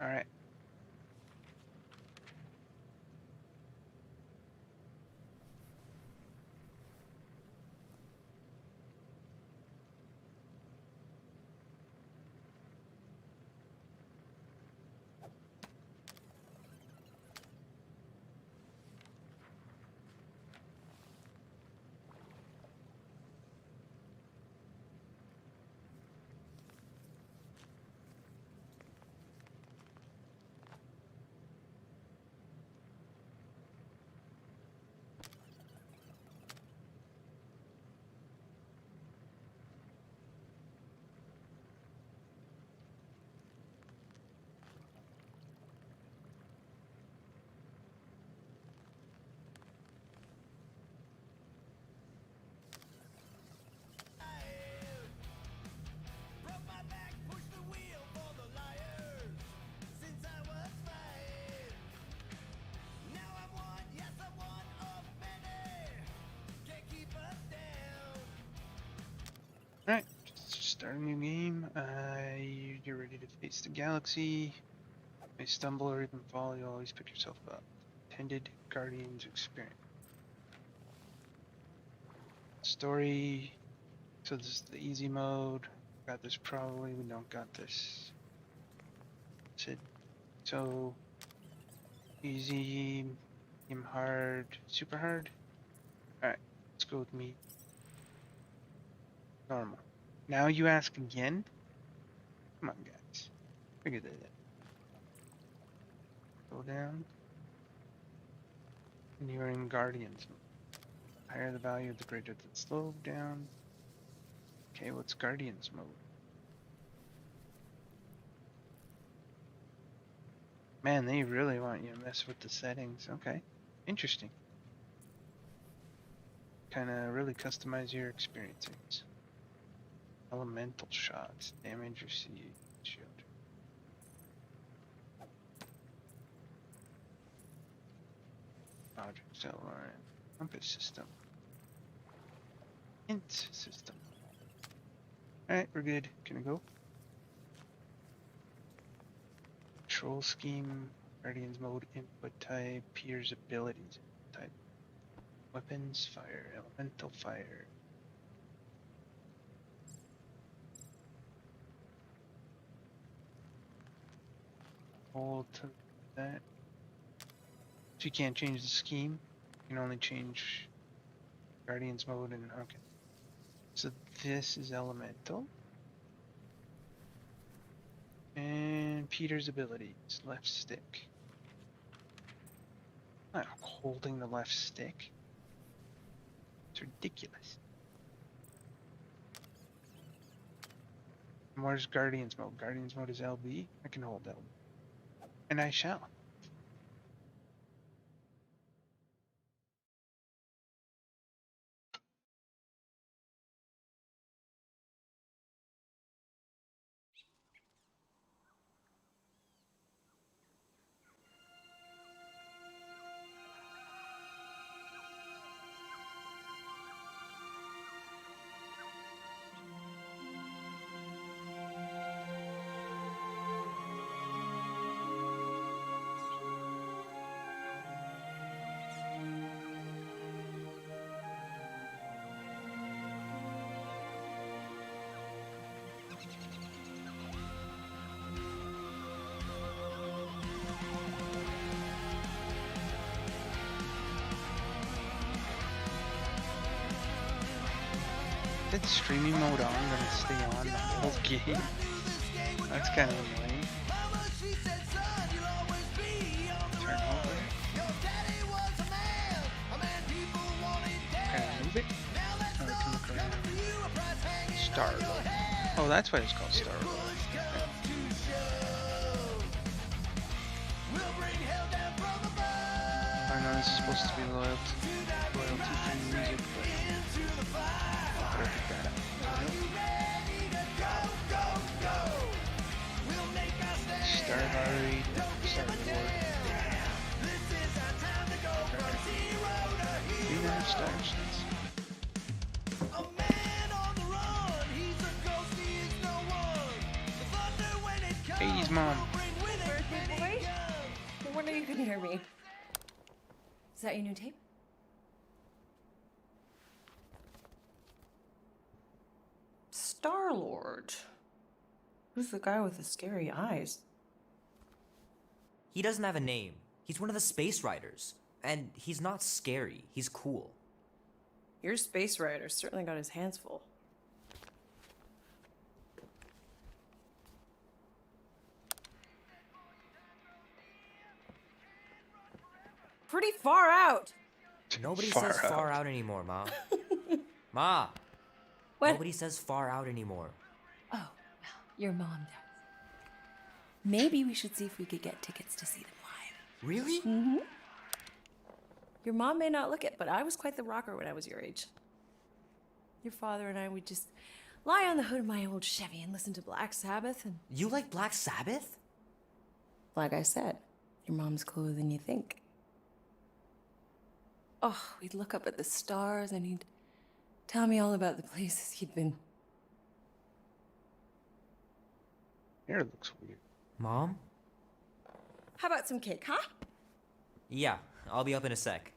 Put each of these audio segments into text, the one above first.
All right. All right. Just start a new game. You're ready to face the galaxy. May stumble or even fall, you always pick yourself up. Intended Guardians experience. Story. So this is the easy mode. Got this probably. We don't got this. So easy, medium hard, super hard. All right. Let's go with me. Normal. Now you ask again. Come on, guys. Figure that out. Go down. And you're in Guardians mode. Higher the value, the greater the slowdown. Okay, what's Guardians mode? Man, they really want you to mess with the settings. Okay, interesting. Kind of really customize your experiences. Elemental shots, damage received, shield. Object cell line, compass system, hint system. Alright, we're good. Can I go? Control scheme, Guardians mode, input type, Peter's abilities type. Weapons, fire, elemental fire. Hold to that. So you can't change the scheme. You can only change Guardians mode and okay. So this is elemental. And Peter's abilities, left stick. I'm not holding the left stick. It's ridiculous. And where's Guardians mode? Guardians mode is LB. I can hold LB. And I shall. That streaming mode on, gonna stay on the whole game. That's kind of annoying. Turn over. Can I move it? Oh, I can look around. Star-Lord. Oh, that's why it's called Star-Lord. I know this is supposed to be loyalty-free music, but I'll pick that up. Star-Lord. You know stars. 80s mom. know you couldn't hear me. Is that your new tape? Star-Lord. Who's the guy with the scary eyes? He doesn't have a name. He's one of the Space Riders. And he's not scary. He's cool. Your space rider certainly got his hands full. Pretty far out. Nobody says far out anymore, Ma. Ma! What? Nobody says far out anymore. Oh, well, your mom does. Maybe we should see if we could get tickets to see them live. Really? Mm-hmm. Your mom may not look it, but I was quite the rocker when I was your age. Your father and I would just lie on the hood of my old Chevy and listen to Black Sabbath and... You like Black Sabbath? Like I said, your mom's cooler than you think. Oh, we'd look up at the stars and he'd tell me all about the places he'd been. Hair looks weird. Mom? How about some cake, huh? Yeah, I'll be up in a sec.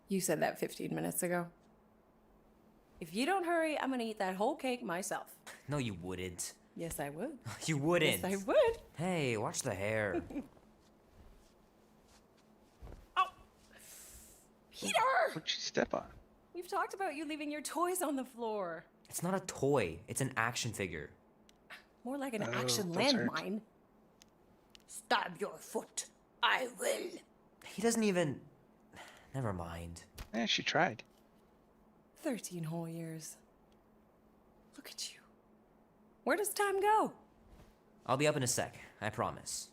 You said that 15 minutes ago. If you don't hurry, I'm gonna eat that whole cake myself. No, you wouldn't. Yes, I would. You wouldn't. Yes, I would. Hey, watch the hair. Oh! Peter! What'd you step on? We've talked about you leaving your toys on the floor. It's not a toy. It's an action figure. More like an Oh, action those hurt. landmine. Stab your foot. I will. He doesn't even... Never mind. Eh, she tried. 13 whole years. Look at you. Where does time go? I'll be up in a sec. I promise.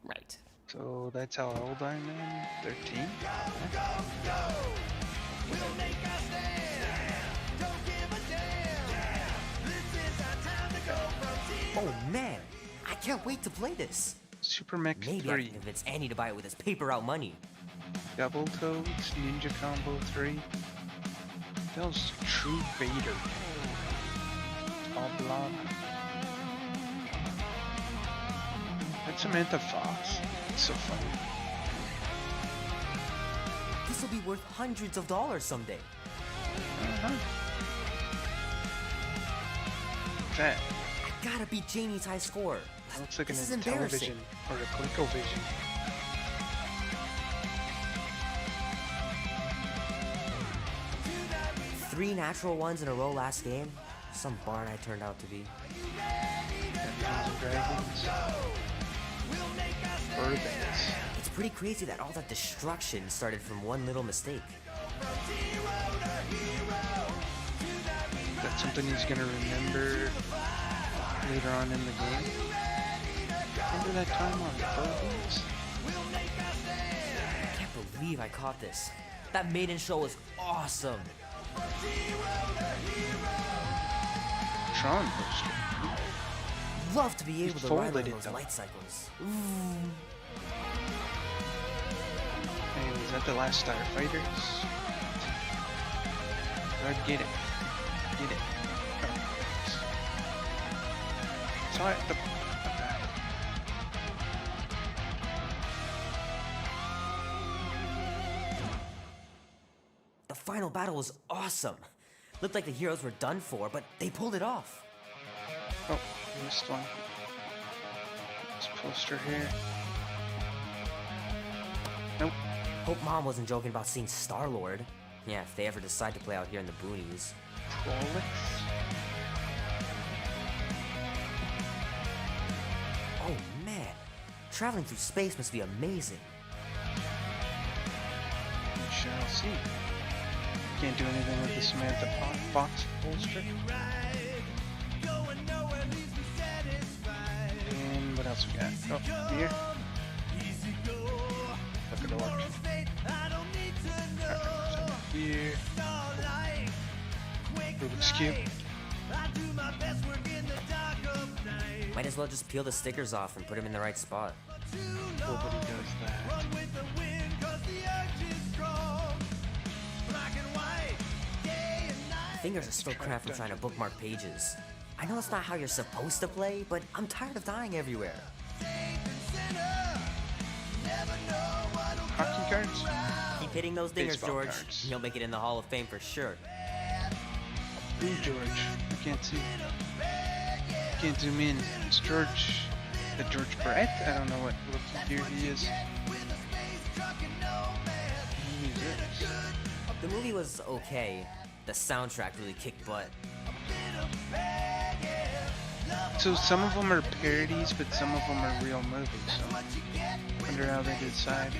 Right. So that's how old I am then? 13? Oh, man. I can't wait to play this. Super Mech Maybe I 3. can convince Annie to buy it with his paper out money. Double Toads, Ninja Combo 3. That was True Vader. Oblong. That's Samantha Fox. It's so funny. This will be worth hundreds of dollars someday. What's that? I gotta beat Janie's high score. That looks like This is an embarrassing. television or a ColecoVision. Three natural ones in a row last game. Some barn I turned out to be. Dungeons and Dragons. Bourbons. It's pretty crazy that all that destruction started from one little mistake. That's something he's gonna remember later on in the game. Remember that time on Bourbons? I can't believe I caught this. That maiden show was awesome. Tron poster. Love to be able to ride folded on it, those though. light cycles. Hey, was that the last Starfighters? I'd get it. Get it. Oh, so the The final battle was awesome. Looked like the heroes were done for, but they pulled it off. oh, missed one. This poster here. Nope. Hope Mom wasn't joking about seeing Star-Lord. Yeah, if they ever decide to play out here in the boonies. Prolix. Oh man, traveling through space must be amazing. We shall see. Can't do anything with the Samantha Fox poster. And what else we got? Oh, beer. Look at the watch. Beer. Rubik's Cube. Might as well just peel the stickers off and put them in the right spot. Nobody does that. Fingers are still cramped from trying to bookmark pages. I know it's not how you're supposed to play, but I'm tired of dying everywhere. Hockey cards? Keep hitting those dingers, Baseball George. cards. You'll make it in the Hall of Fame for sure. Ooh, George. I can't see. Can't zoom in. It's George. The George Brett? I don't know what looking gear he is. Who is this? The movie was okay. The soundtrack really kicked butt. So some of them are parodies, but some of them are real movies. So wonder how they decide.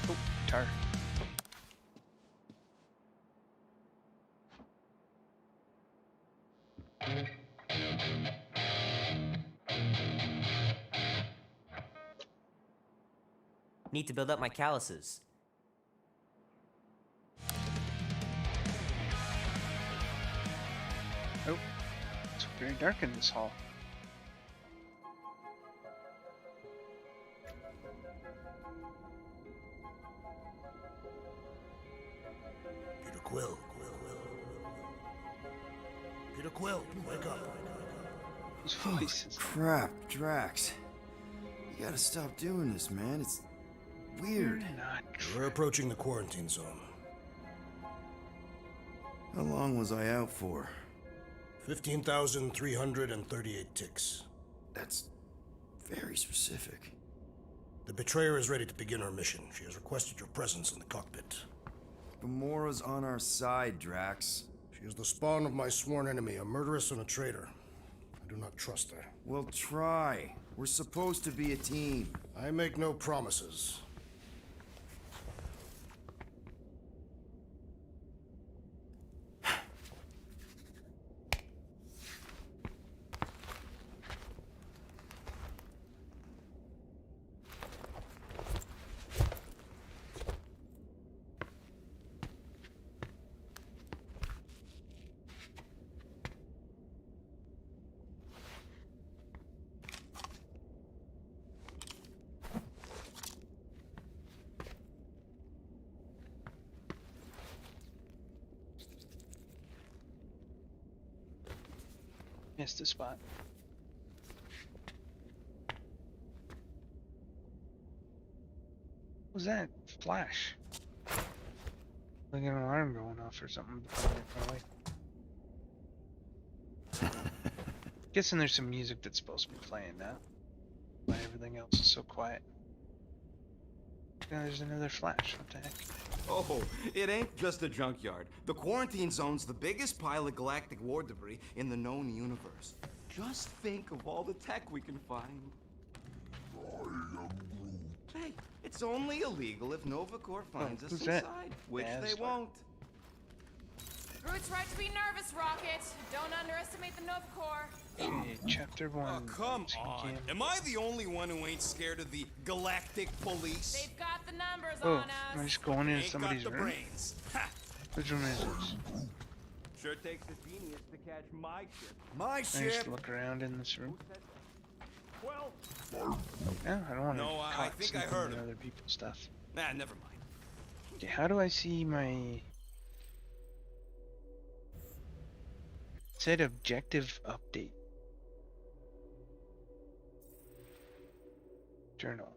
Oh, guitar. Need to build up my calluses. Oh, it's very dark in this hall. Peter Quill. Peter Quill, wake up. Those voices. Crap, Drax. You gotta stop doing this, man. It's weird. Not We're approaching the quarantine zone. How long was I out for? 15,338 ticks. That's very specific. The Betrayer is ready to begin her mission. She has requested your presence in the cockpit. Gamora's on our side, Drax. She is the spawn of my sworn enemy, a murderess and a traitor. I do not trust her. Well, try. We're supposed to be a team. I make no promises. Missed a spot. What was that? Flash. Like an alarm going off or something. Guessing there's some music that's supposed to be playing now. Why everything else is so quiet. Now there's another flash. What the heck? Oh, it ain't just a junkyard. The quarantine zone's the biggest pile of galactic war debris in the known universe. Just think of all the tech we can find. Hey, it's only illegal if Nova Corps finds us who's that? inside, which Baz they Luhrmann. won't. Groot's right to be nervous, Rocket. Don't underestimate the Nova Corps. Okay, chapter 1. Oh, come Skin on. cam. Am I the only one who ain't scared of the galactic police? They've got the numbers Oh, on am I us. just going into Ain't somebody's got the room? brains. Ha! Which room is this? Sure takes a genius to catch my ship. My I just ship! look around in this room. Well, No, I don't want to No, I think I heard him. other people's stuff. Nah, never mind. Okay, how do I see my... It said objective update. Journal.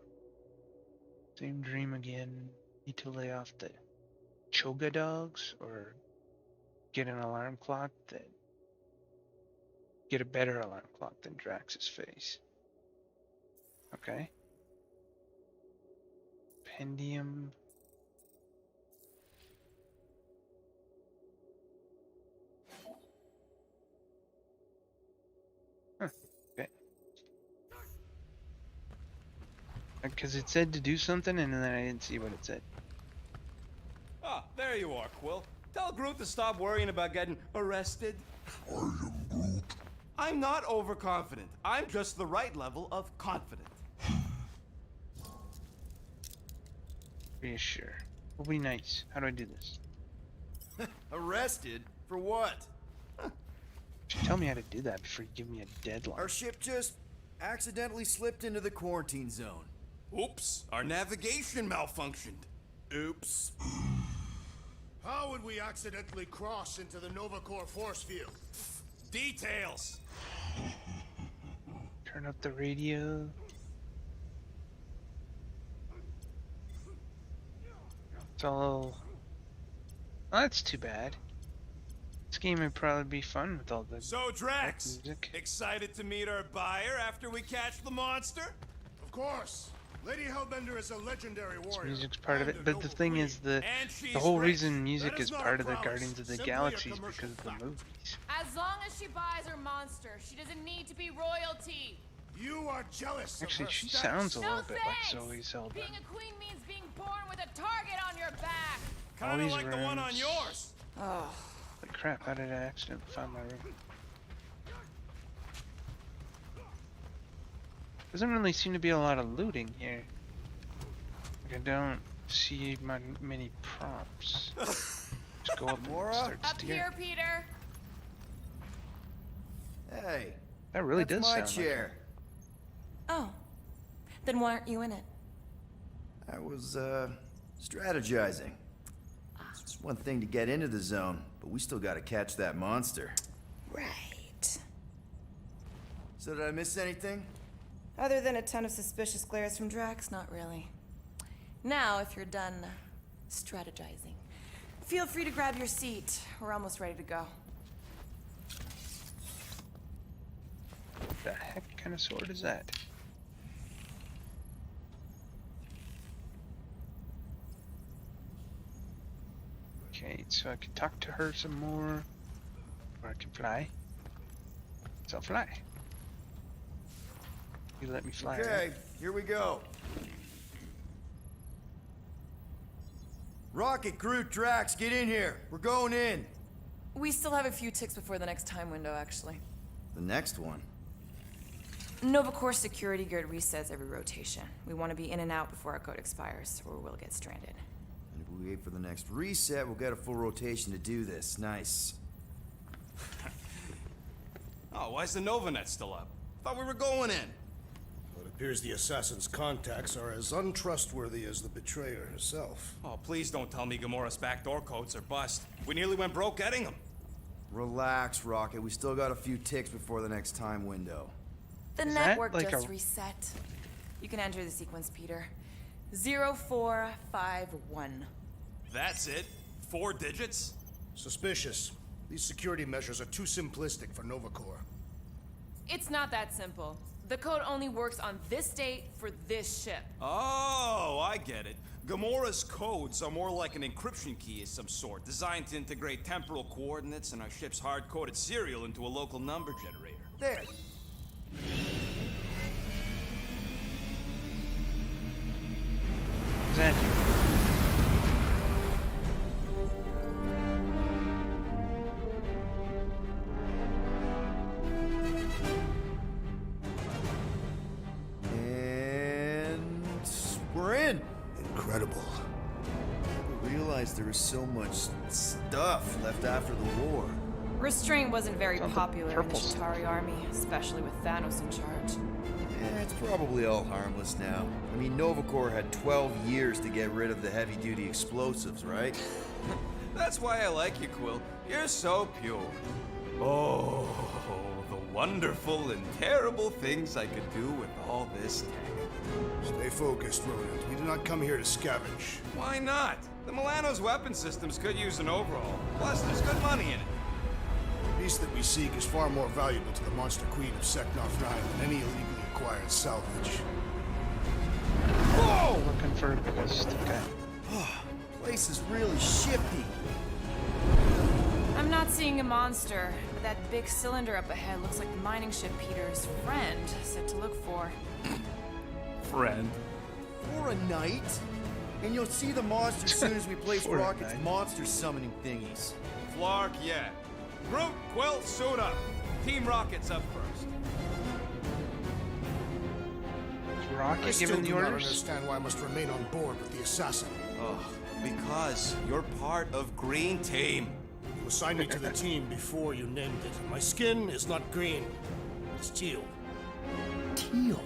Same dream again. Need to lay off the Choga dogs or get an alarm clock that... Get a better alarm clock than Drax's face. Okay. Pendium. Huh. Okay. Because it said to do something and then I didn't see what it said. ah, there you are, Quill. Tell Groot to stop worrying about getting arrested. I am Groot. I'm not overconfident. I'm just the right level of confident. Reassure. Will be nice. How do I do this? Arrested? For what? Just tell me how to do that before you give me a deadline. Our ship just accidentally slipped into the quarantine zone. Oops, our navigation malfunctioned. Oops. How would we accidentally cross into the Nova Corps force field? Details. Turn up the radio. It's all. Well, that's too bad. This game would probably be fun with all the So, Drax, music. excited to meet our buyer after we catch the monster? Of course. Lady Hellbender is a legendary warrior. Music's part of and it, a but the noble thing queen. is the she's whole rich. reason music That is is not part a of the promise, Guardians of the simply a Galaxies commercial because of the fact. movies. As long as she buys her monster, she doesn't need to be royalty. You are jealous Actually, of her she status. sounds a No little bit like thanks. Zoe Zelda. Being a queen means being born with a target on your back. Kind of these like the one on rooms. yours. Like crap, how did I accidentally find my room? Doesn't really seem to be a lot of looting here. Like, I don't see many props. Just go up and start Up steering. here, Peter. Hey, That really that's does my sound chair. Oh. Then why aren't you in it? I was, strategizing. It's one thing to get into the zone, but we still gotta catch that monster. Right. So did I miss anything? Other than a ton of suspicious glares from Drax, not really. Now, if you're done strategizing, feel free to grab your seat. We're almost ready to go. What the heck kind of sword is that? Okay, so I can talk to her some more, or I can fly. So I'll fly. You let me fly. Okay, right? here we go. Rocket, Groot, Drax, get in here. We're going in. We still have a few ticks before the next time window, actually. The next one. Novacore security guard resets every rotation. We want to be in and out before our code expires, or we'll get stranded. And if we wait for the next reset, we'll get a full rotation to do this. Nice. Oh, why's the Novanet still up? Thought we were going in. Well, it appears the assassin's contacts are as untrustworthy as the betrayer herself. Oh, please don't tell me Gamora's backdoor codes are bust. We nearly went broke getting them. Relax, Rocket. We still got a few ticks before the next time window. The Is that network like just a- reset. You can enter the sequence, Peter. 0451. That's it? 4 digits? Suspicious. These security measures are too simplistic for Novacore. It's not that simple. The code only works on this date for this ship. Oh, I get it. Gamora's codes are more like an encryption key of some sort, designed to integrate temporal coordinates and our ship's hard-coded serial into a local number generator. There. Is that And we're in. Incredible. I realized there was so much stuff left after the war. Restraint wasn't very It's on the popular in the purple stuff. Chitauri army, especially with Thanos in charge. It's probably all harmless now. I mean, Novacore had 12 years to get rid of the heavy-duty explosives, right? That's why I like you, Quill. You're so pure. Oh, the wonderful and terrible things I could do with all this tech. Stay focused, Rodent. We do not come here to scavenge. Why not? The Milano's weapon systems could use an overhaul. Plus, there's good money in it. The beast that we seek is far more valuable to the Monster Queen of Seknarf 9 than any illegally acquired salvage. Whoa! looking for a beast? Okay. Place is really shifty. I'm not seeing a monster, but that big cylinder up ahead looks like the mining ship Peter's friend said to look for. Friend. For a night? And you'll see the monster as soon as we place For a Rocket's night. monster summoning thingies. Flark, yeah. Groot, Quill, suit up. Team Rocket's up first. Is I Rocket still giving do the not orders? understand why I must remain on board with the assassin. Because you're part of Green Team. You assigned me to the team before you named it. My skin is not green. It's teal. Teal?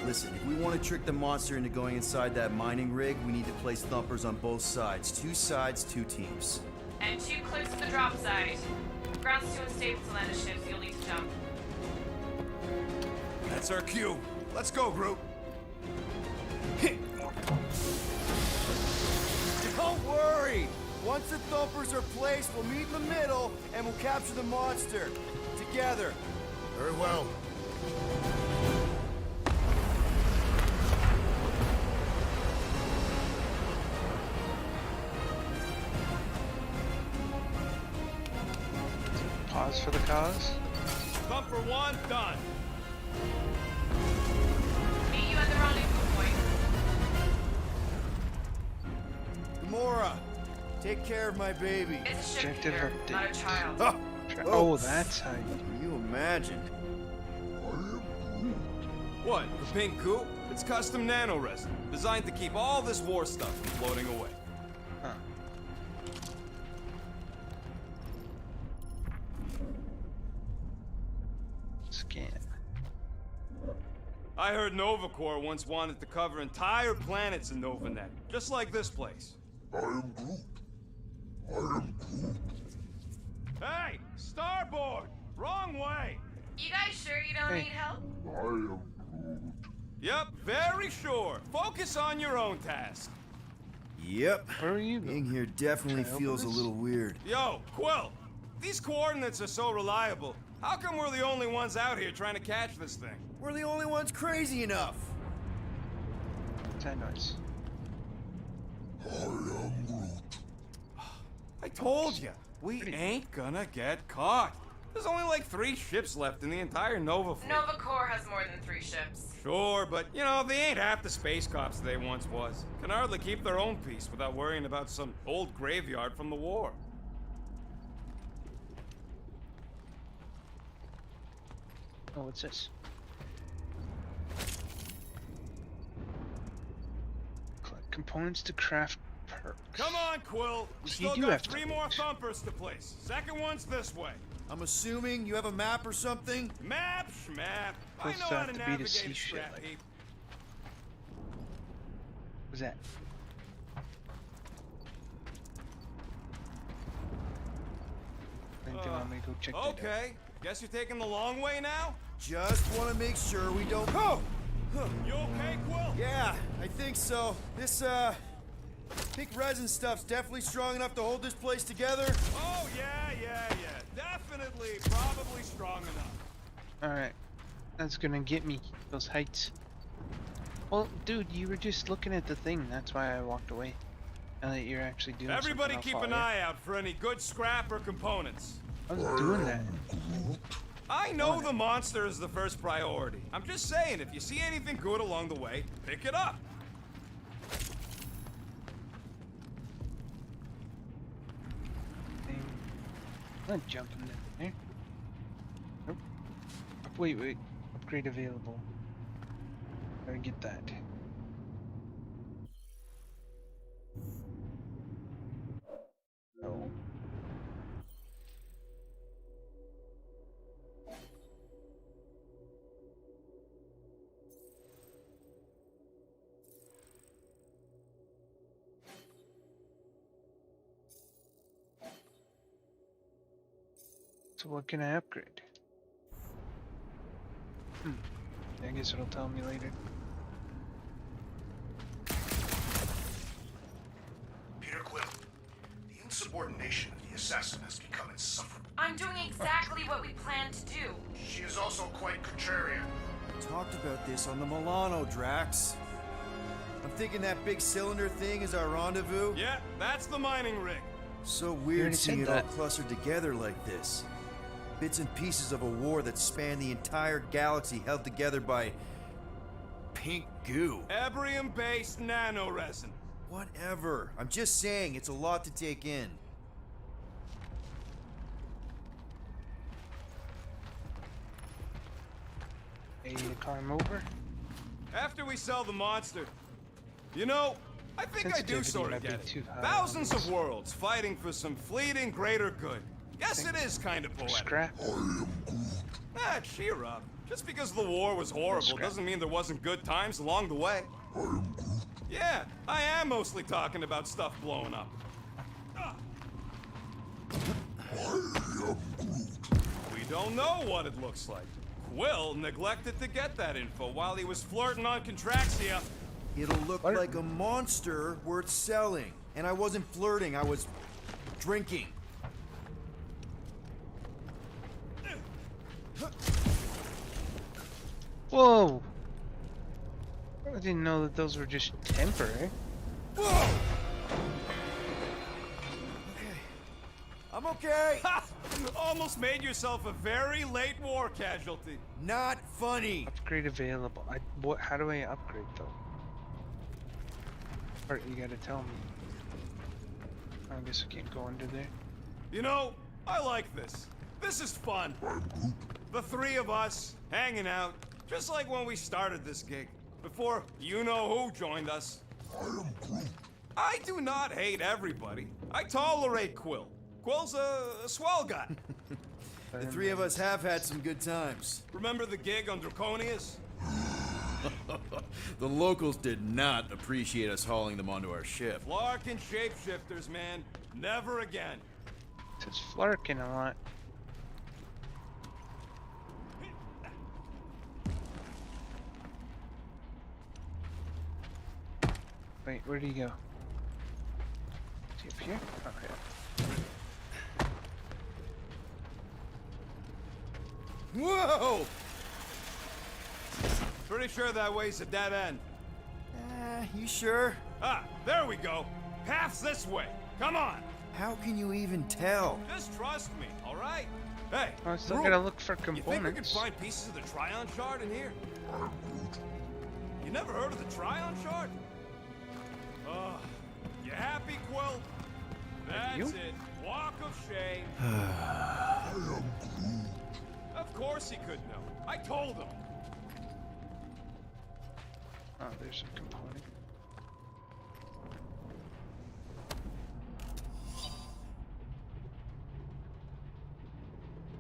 Listen, if we want to trick the monster into going inside that mining rig, we need to place thumpers on both sides. 2 sides, 2 teams. And 2 clips to the drop site. Ground's too unstable to land a ship, so you'll need to jump. That's our cue. Let's go, Groot. worry. Once the thumpers are placed, we'll meet in the middle and we'll capture the monster. Together. Very well. Pause for the cause. Thumper 1, done. Meet you at the rendezvous point. Gamora, take care of my baby. It's a ship, Objective Peter, not a update. child. Oh, Oh, that's how you. Can you imagine? What, the pink goo? It's custom nanoresin, designed to keep all this war stuff from floating away. Huh. Scan. I heard Nova Corps once wanted to cover entire planets in NovaNet, just like this place. Hey, Starboard! Wrong way! You guys sure you don't Hey. need help? Yep, very sure. Focus on your own task. Yep. Where are you Being going? here definitely Can I open feels a this? little weird. Yo, Quill! These coordinates are so reliable. How come we're the only ones out here trying to catch this thing? We're the only ones crazy enough. What's that noise? I told you, we ain't gonna get caught. There's only like 3 ships left in the entire Nova fleet. Nova Corps has more than 3 ships. Sure, but you know, they ain't half the space cops they once was. Can hardly keep their own peace without worrying about some old graveyard from the war. Oh, what's this? Collect components to craft perks. Come on, Quill. We So you still do got have to 3 do more this. thumpers to place. Second one's this way. I'm assuming you have a map or something? Map, schmap. I Supposed know to how have to to be to navigate see a shit scrap like- heap. What's that? Think you want me to go check that out? Okay, guess you're taking the long way now? Just want to make sure we don't. Oh! You okay, Quill? Yeah, I think so. This, pink resin stuff's definitely strong enough to hold this place together. Oh, yeah. Definitely, probably strong enough. Alright. That's gonna get me. Those heights. Well, dude, you were just looking at the thing. That's why I walked away. Now that you're actually doing Everybody something, I'll keep follow an you. eye out for any good scrap or components. I was doing that. I know the monster is the first priority. I'm just saying, if you see anything good along the way, pick it up. Thing. I'm not jumping in there. Nope. Wait. Upgrade available. Gotta get that. No. So what can I upgrade? I guess it'll tell me later. Peter Quill, the insubordination of the assassin has become insufferable. I'm doing exactly what we planned to do. She is also quite contrarian. Talked about this on the Milano, Drax. I'm thinking that big cylinder thing is our rendezvous. Yeah, that's the mining rig. So already weird seeing said it all that. clustered together like this. Bits and pieces of a war that spanned the entire galaxy held together by pink goo. Ebrium-based nanoresin. Whatever. I'm just saying, it's a lot to take in. Ready to climb over? After we sell the monster, you know, I think I do Sensitivity sort might of be get it. too high. Thousands of worlds fighting for some fleeting greater good. Guess it is kind of poetic. Scrap. Ah, cheer up. Just because the war was horrible Scrap. doesn't mean there wasn't good times along the way. Yeah, I am mostly talking about stuff blowing up. Ah. We don't know what it looks like. Quill neglected to get that info while he was flirting on Contraxia. It'll look What? like a monster worth selling. And I wasn't flirting, I was drinking. Whoa! I didn't know that those were just temporary. Whoa! I'm okay. Ha! Almost made yourself a very late war casualty. Not funny. Upgrade available. How do I upgrade though? Or you gotta tell me. I guess I can't go under there. You know, I like this. This is fun. The three of us, hanging out, just like when we started this gig. Before you-know-who joined us. I do not hate everybody. I tolerate Quill. Quill's a swell guy. The three of us have had some good times. Remember the gig on Draconius? The locals did not appreciate us hauling them onto our ship. Flark and shapeshifters, man. Never again. It says Flarkin a lot. Wait, where do you go? Is he up here? Oh, yeah. Whoa! Pretty sure that way's a dead end. You sure? Ah, there we go. Path's this way. Come on. How can you even tell? Just trust me, all right? Hey, Oh, I still Groot, gotta look for you think we could components. find pieces of the Trion Shard in here? You never heard of the Trion Shard? You happy, Quill? That's you? it. Walk of shame. Of course he could know. I told him. Oh, there's a component.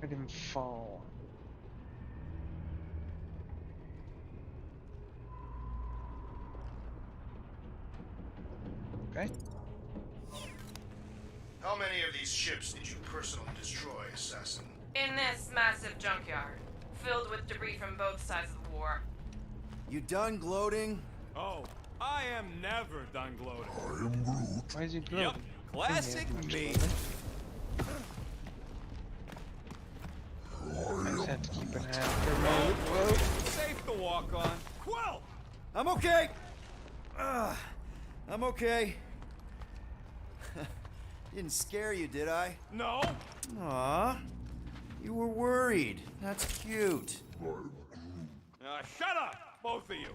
I didn't fall. Okay. How many of these ships did you personally destroy, Assassin? In this massive junkyard, filled with debris from both sides of the war. You done gloating? Oh, I am never done gloating. Why is he Yep, gloating? classic Much me. I just have to keep an eye out for a moment. Whoa. Safe to walk on. Quill! I'm okay. I'm okay. Didn't scare you, did I? No. Aw. You were worried. That's cute. Shut up, both of you.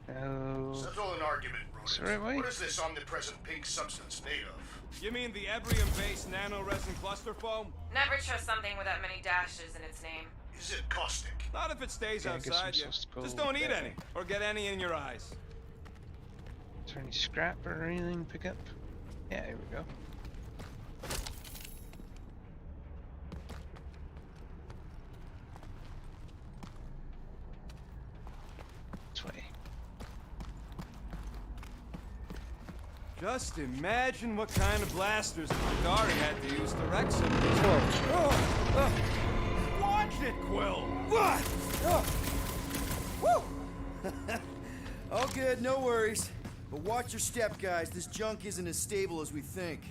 Oh. Settle an argument, Rodent. Is the right way? What is this omnipresent pink substance made of? You mean the Ebrium-based nano-resin cluster foam? Never trust something with that many dashes in its name. Is it caustic? Not if it stays Yeah, I guess I'm outside you. supposed to go Just don't eat that any, way. or get any in your eyes. Is there any scrap or anything to pick up? Yeah, here we go. This way. Just imagine what kind of blasters Dari had to use to wreck some of these. Watch it, Quill! All good, no worries. But watch your step, guys. This junk isn't as stable as we think.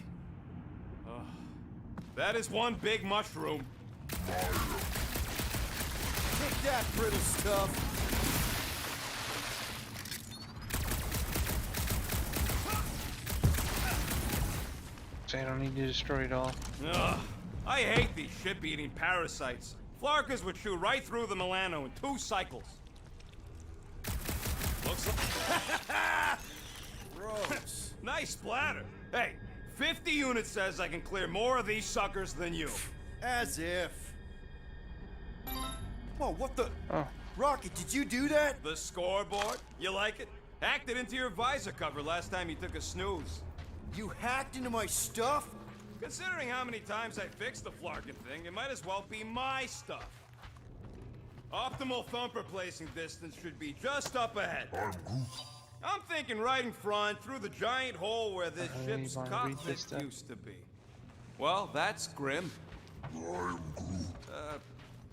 That is one big mushroom. Take that, brittle stuff. So I don't need to destroy it all. Ugh. I hate these ship-eating parasites. Flarkas would chew right through the Milano in 2 cycles. Looks like... Gross. Nice splatter. Hey, 50 units says I can clear more of these suckers than you. As if. Whoa, what the? Oh, Rocket, did you do that? The scoreboard? You like it? Hacked it into your visor cover last time you took a snooze. You hacked into my stuff? Considering how many times I fixed the Flarkin thing, it might as well be my stuff. Optimal thumper placing distance should be just up ahead. I'm thinking right in front, through the giant hole where this I ship's wanna read cockpit this stuff. used to be. Well, that's grim.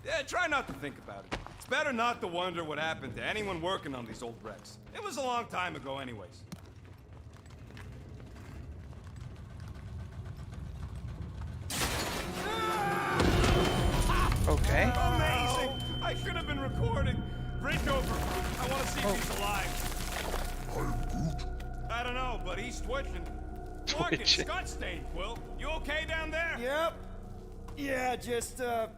Yeah, try not to think about it. It's better not to wonder what happened to anyone working on these old wrecks. It was a long time ago anyways. Okay. Amazing! I should have been recording. Bridge over. I want to see if he's alive. I don't know, but he's twitching. Look, it's Twitching. Scott Stain, Quill. You okay down there? Yep. Yeah, just, thought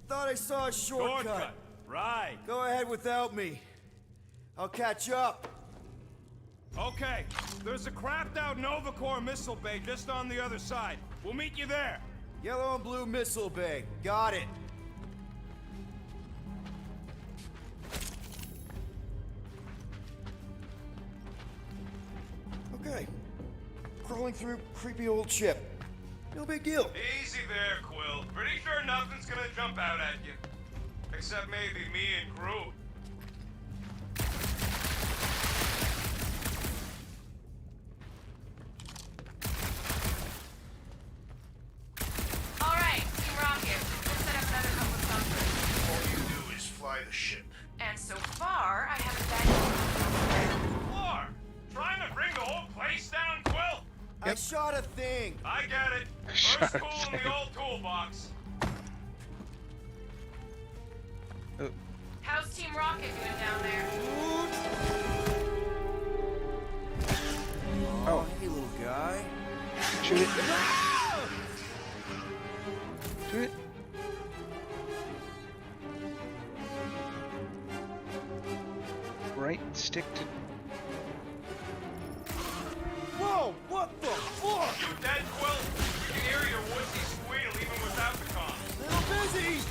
I saw a shortcut. Shortcut. Right. Go ahead without me. I'll catch up. Okay. There's a crapped out Nova Corps missile bay just on the other side. We'll meet you there. Yellow and blue missile bay. Got it. Okay. Crawling through creepy old ship. No big deal. Easy there, Quill. Pretty sure nothing's gonna jump out at you. Except maybe me and Groot. All right, Team Rocket. We'll set up another couple of thumpers. All you do is fly the ship. And so far, I haven't been. Floor! Trying to bring the whole place down, Quill? I shot a thing. I get it. Shut First up, tool in Dave. the old toolbox. Oh, How's Team Rocket doing down there? Oh, hey, little guy. shoot it. Shoot it. Right stick to. Whoa! What the fuck? You dead, Quill? We can hear your woodsy squeal even without the comm. Little busy.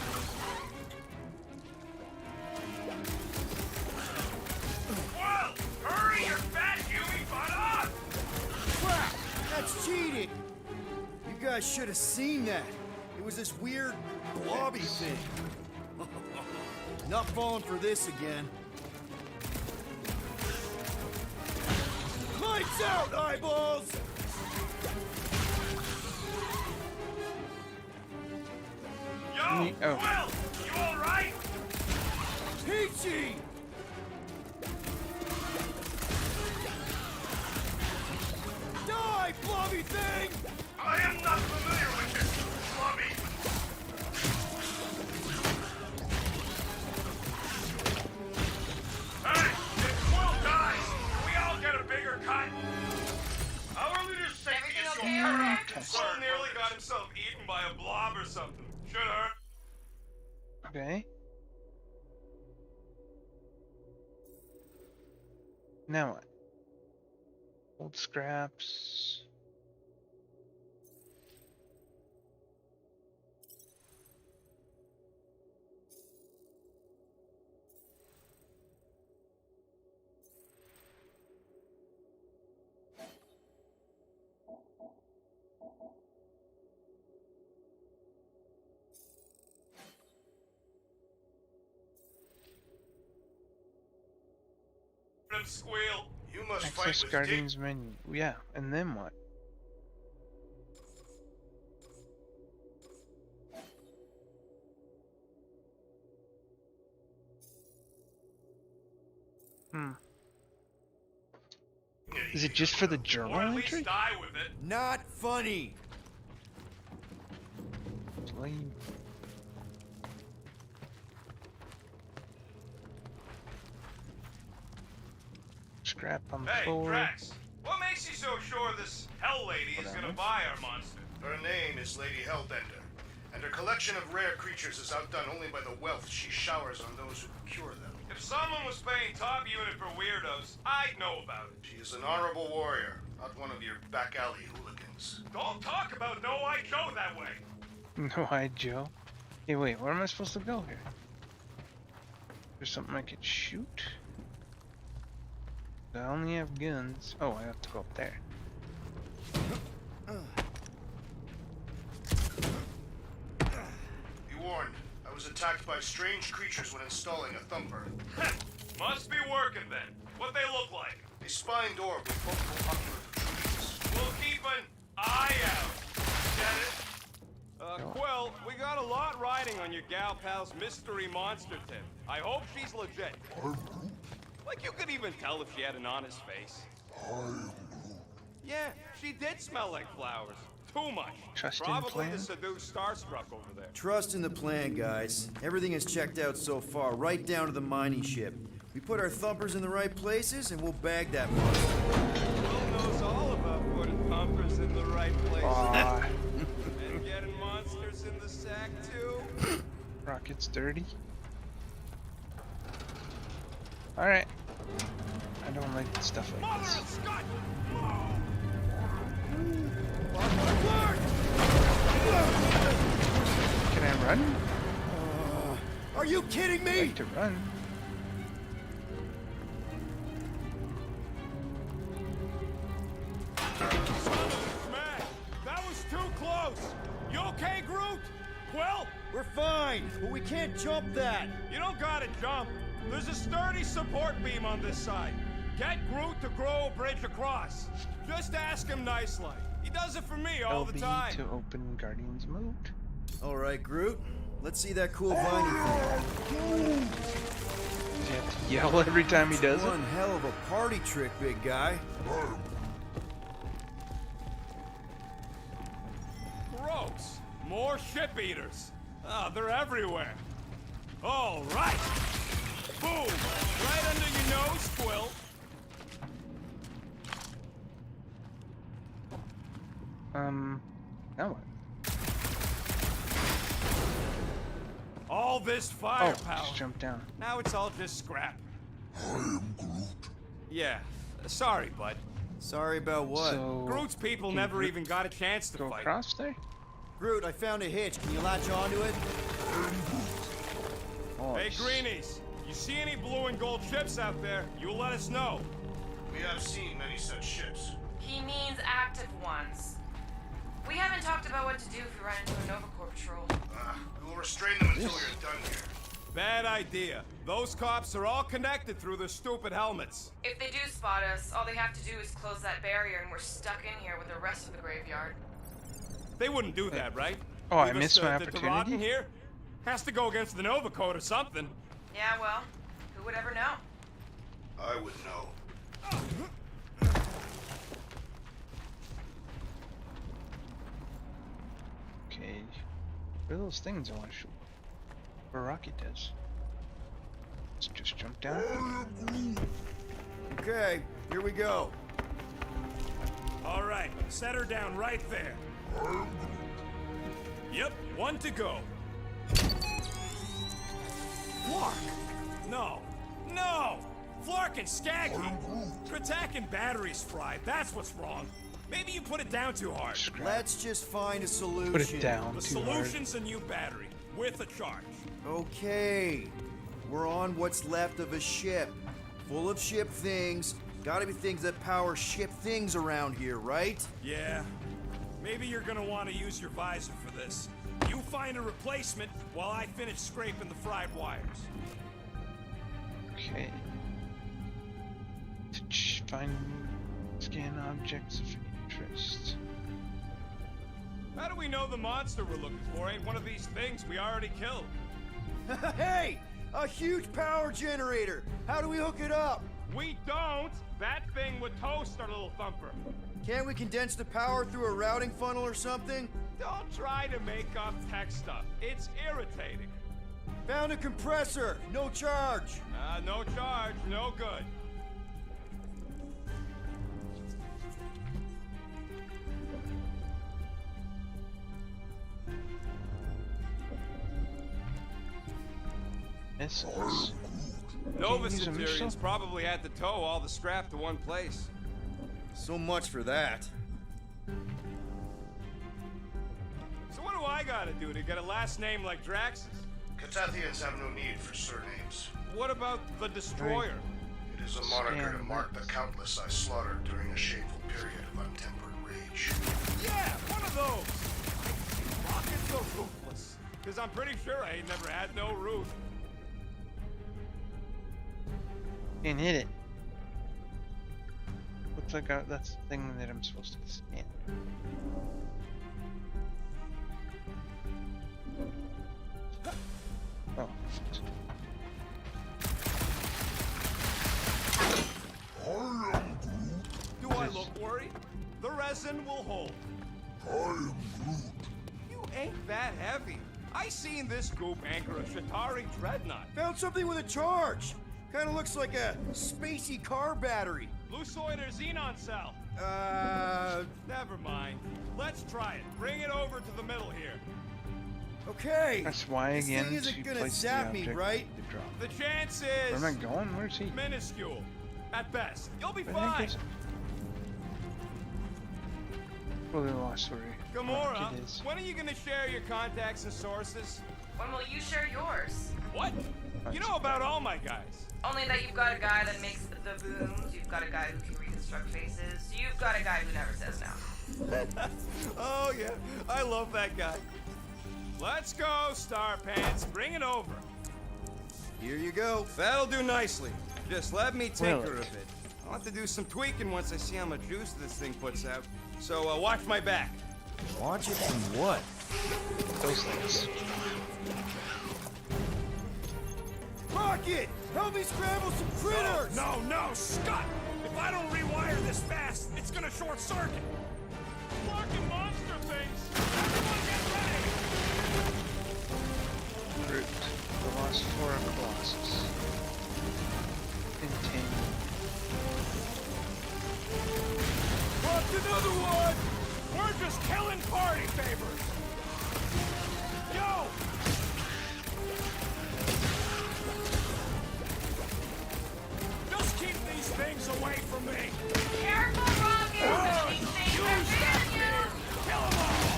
Quill! Hurry your fat human butt up! Crap! That's cheating. You guys should have seen that. It was this weird blobby thing. Not falling for this again. Lights out, eyeballs! Yo, Oh. Quill! You alright? Peachy! Die, blobby thing! I am not familiar with this, Slummy. Hey, if Quill dies, can we all get a bigger cut? Our leader's safety is your okay paramount over there? concern. Quill nearly got himself eaten by a blob or something. Should hurt. Okay. Now what? Old scraps. Let him squeal. You must fight Access with Guardians menu. Yeah, and then what? Is it just for the journal Or at entry? least die with it. Not funny. Lame. Scrap on the Hey, floor. Drax. What makes you so sure this Hell Lady is gonna buy our monster? Her name is Lady Hellbender, and her collection of rare creatures is outdone only by the wealth she showers on those who procure them. If someone was paying top unit for weirdos, I'd know about it. She is an honorable warrior, not one of your back alley hooligans. Don't talk about No-Eye Joe that way. No-eyed Joe. Hey, wait, where am I supposed to go here? There's something I could shoot? I only have guns. Oh, I have to go up there. Be warned, I was attacked by strange creatures when installing a thumper. Must be working then. What they look like? A spined orb with multiple ocular protrusions. We'll keep an eye out. Get it? Quill, we got a lot riding on your gal pal's mystery monster tip. I hope she's legit. Like you could even tell if she had an honest face. Yeah, she did smell like flowers. too much. Trust in Probably plan? to seduce Starstruck over there. Trust in the plan, guys. Everything is checked out so far, right down to the mining ship. We put our thumpers in the right places, and we'll bag that monster. Will knows all about putting thumpers in the right places. Aw, And getting monsters in the sack, too. Rocket's dirty. Alright. I don't like stuff like Mother this. of Scott! Can I run? Are you kidding I me? like to run. Man, that was too close. You okay, Groot? Well, We're fine, but we can't jump that. you don't gotta jump. There's a sturdy support beam on this side. Get Groot to grow a bridge across. Just ask him nicely. He does it for me all the LB time. to open Guardians mode. All right, Groot. Let's see that cool viney thing. Does he have to yell every time he does it? One hell of a party trick, big guy. Gross. More ship eaters. Ah, they're everywhere. All right. Boom. Right under your nose, Quill. Now what? All this Oh, firepower. just jump down. Now it's all just scrap. I am Groot. Yeah. Sorry, bud. Sorry about what? So, Groot's people can never Groot even got a chance to go fight. across there? Groot, I found a hitch. Can you latch onto it? Oh, Hey, s- Greenies. You see any blue and gold ships out there, you'll let us know. We have seen many such ships. He means active ones. We haven't talked about what to do if we run into a Nova Corps patrol. We will restrain them until we are done here. Bad idea. Those cops are all connected through their stupid helmets. If they do spot us, all they have to do is close that barrier and we're stuck in here with the rest of the graveyard. They wouldn't do that, right? Oh, I Leave us missed my to rot in opportunity? here? Has to go against the Nova Code or something. Yeah, well, who would ever know? I would know. Okay. What are those things I want to shoot? What a rocket does. Let's just jump down. Okay, here we go. All right, set her down right there. Yep, one to go. Flark! No, no! Flark and Skaggy! Kratak and batteries fried, that's what's wrong. Maybe you put it down too hard. Let's just find a solution. Put it down The too hard. solution's a new battery, with a charge. Okay. We're on what's left of a ship. Full of ship things. Gotta be things that power ship things around here, right? Yeah, maybe you're gonna want to use your visor for this. You find a replacement while I finish scraping the fried wires. Okay. Find scan objects of interest. How do we know the monster we're looking for ain't one of these things we already killed? Hey! A huge power generator! How do we hook it up? We don't! That thing would toast our little thumper. Can't we condense the power through a routing funnel or something? Don't try to make up tech stuff. It's irritating. Found a compressor! No charge! No charge, no good. Missiles. Nova use a missile? Centurions probably had to tow all the scrap to one place. So much for that. So what do I gotta do to get a last name like Drax's? Catathians have no need for surnames. What about the Destroyer? It is a moniker to Stand mark the countless I slaughtered during a shameful period of untempered rage. Yeah, one of those! Rockets are ruthless. Because I'm pretty sure I ain't never had no root. Can't hit it. Looks like that's the thing that I'm supposed to scan. Oh. Do I look worried? The resin will hold. You ain't that heavy. I seen this goop anchor a Shatari dreadnought. Found something with a charge. Kind of looks like a spacey car battery. Lucioid or xenon cell. Never mind. Let's try it. Bring it over to the middle here. Okay. That's why This again thing isn't she gonna placed the zap me, object right? to drop. The chance Where is am I going? Where's he? minuscule. At best. You'll be Where the heck fine. is it? Well, the lost story. Gamora, It is. when are you gonna share your contacts and sources? When will you share yours? What? You know about all my guys. Only that you've got a guy that makes the booms, you've got a guy who can reconstruct faces, you've got a guy who never says no. Oh yeah, I love that guy. Let's go, Star Pants. Bring it over. Here you go. That'll do nicely. Just let me tinker Really? a bit. I'll have to do some tweaking once I see how much juice this thing puts out. So watch my back. Watch it from what? Those things. Rocket! Help me scramble some critters! No, Scott! If I don't rewire this fast, it's gonna short circuit. Fucking monster things! Everyone get ready! Groot. The lost Flora Colossus. Contained. Dropped another one! We're just killing party favors! Yo! Just keep these things away from me! Careful, Rocket! These things are hitting you! Kill them all!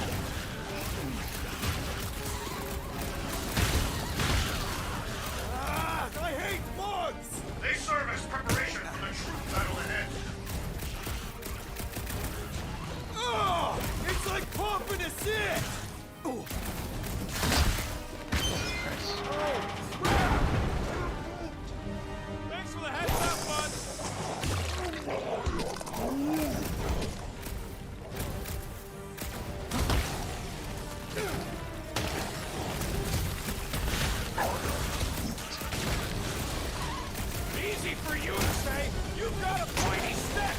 Ah, I hate bugs! They serve as preparation for the true battle ahead. Oh, it's like pumping a sit! Oh, crap! Thanks for the heads up, bud! Easy for you to say. You've got a pointy stick.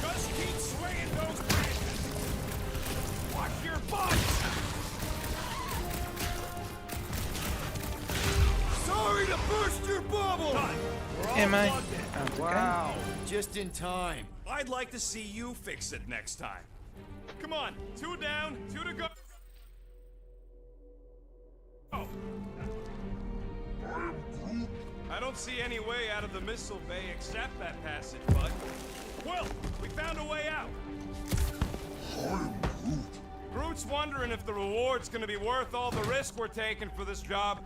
Just keep swinging those branches. Watch your butt. Sorry to burst your bubble! Am I? Plugged in. I don't think Wow, just in time. I'd like to see you fix it next time. Come on, 2 down, 2 to go. Oh. I don't see any way out of the missile bay except that passage, bud. Well, we found a way out. Groot's wondering if the reward's gonna be worth all the risk we're taking for this job.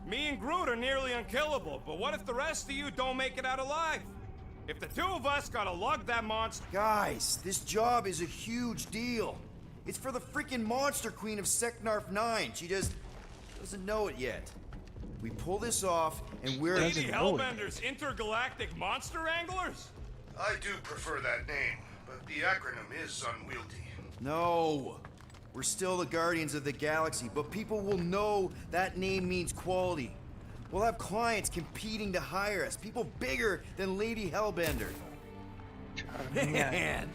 Me and Groot are nearly unkillable, but what if the rest of you don't make it out alive? If the 2 of us gotta lug that monster... Guys, this job is a huge deal. It's for the freaking Monster Queen of Seknarf 9. She just doesn't know it yet. We pull this off, and we're... Lady Doesn't know it. Hellbender's intergalactic monster anglers? I do prefer that name, but the acronym is unwieldy. No. We're still the Guardians of the Galaxy, but people will know that name means quality. We'll have clients competing to hire us, people bigger than Lady Hellbender. Yeah. Man,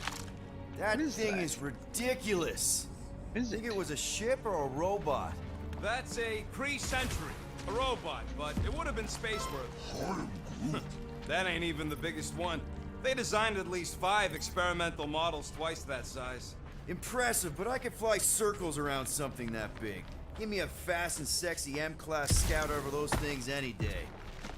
that What is thing that? is ridiculous. Is Think it? it was a ship or a robot? That's a Kree Sentry, a robot, but it would have been space-worthy. That ain't even the biggest one. They designed at least 5 experimental models twice that size. Impressive, but I could fly circles around something that big. Give me a fast and sexy M-Class scout over those things any day.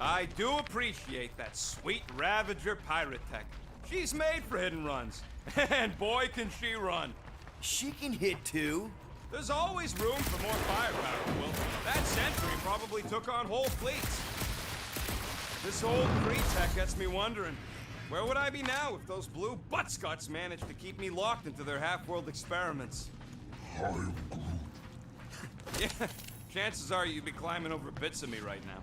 I do appreciate that sweet Ravager pirate tech. She's made for hidden runs. And boy, can she run. She can hit too. There's always room for more firepower, Will. That Sentry probably took on whole fleets. This old Kree tech gets me wondering, where would I be now if those blue buttscuts managed to keep me locked into their half-world experiments? Yeah, chances are you'd be climbing over bits of me right now.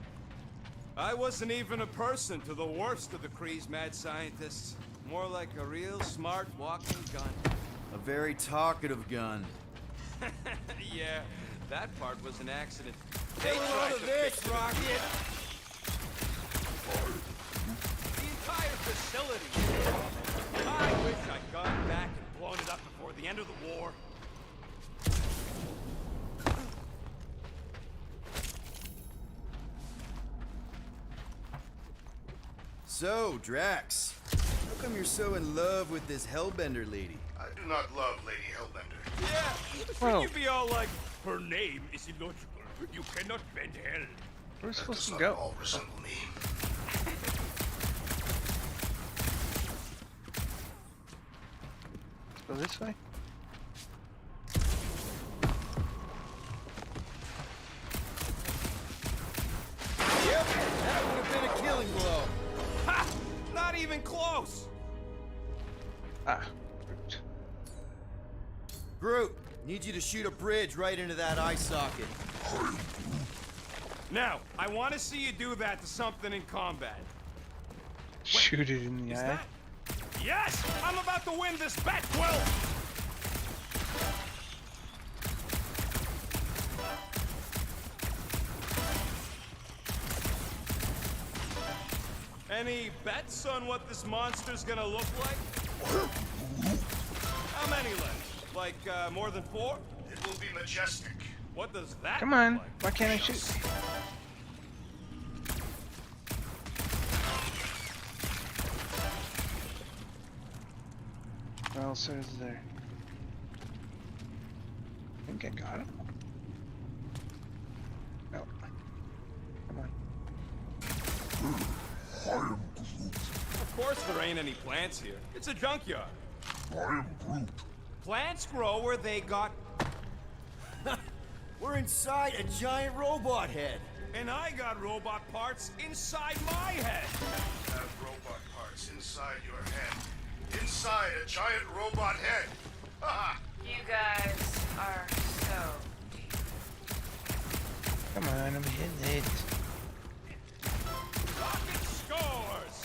I wasn't even a person to the worst of the Kree's mad scientists. More like a real smart walking gun. A very talkative gun. Yeah, that part was an accident. Get a load of this, Rocket! So, Drax, how come you're so in love with this Hellbender lady? I do not love Lady Hellbender. Yeah, Well- you'd be all like, her name is illogical. You cannot bend hell. Where's That supposed does to not go? all resemble me. Go this way? Yep, that would have been a killing blow. Ha! Not even close. Ah. Root. Groot, need you to shoot a bridge right into that eye socket. Now, I want to see you do that to something in combat. Shoot it in the Is eye. that? Yes! I'm about to win this bet, Quill! Any bets on what this monster's gonna look like? How many left? Like, more than 4? It will be majestic. What does that Come look on. like? Why can't I shoot? What else is there? I think I got him. No. Come on. Of course there ain't any plants here. It's a junkyard. Plants grow where they got... We're inside a giant robot head. And I got robot parts inside my head. Have robot parts inside your head. Inside a giant robot head. Haha! You guys are so deep. Come on, I'm hitting it. Rocket scores!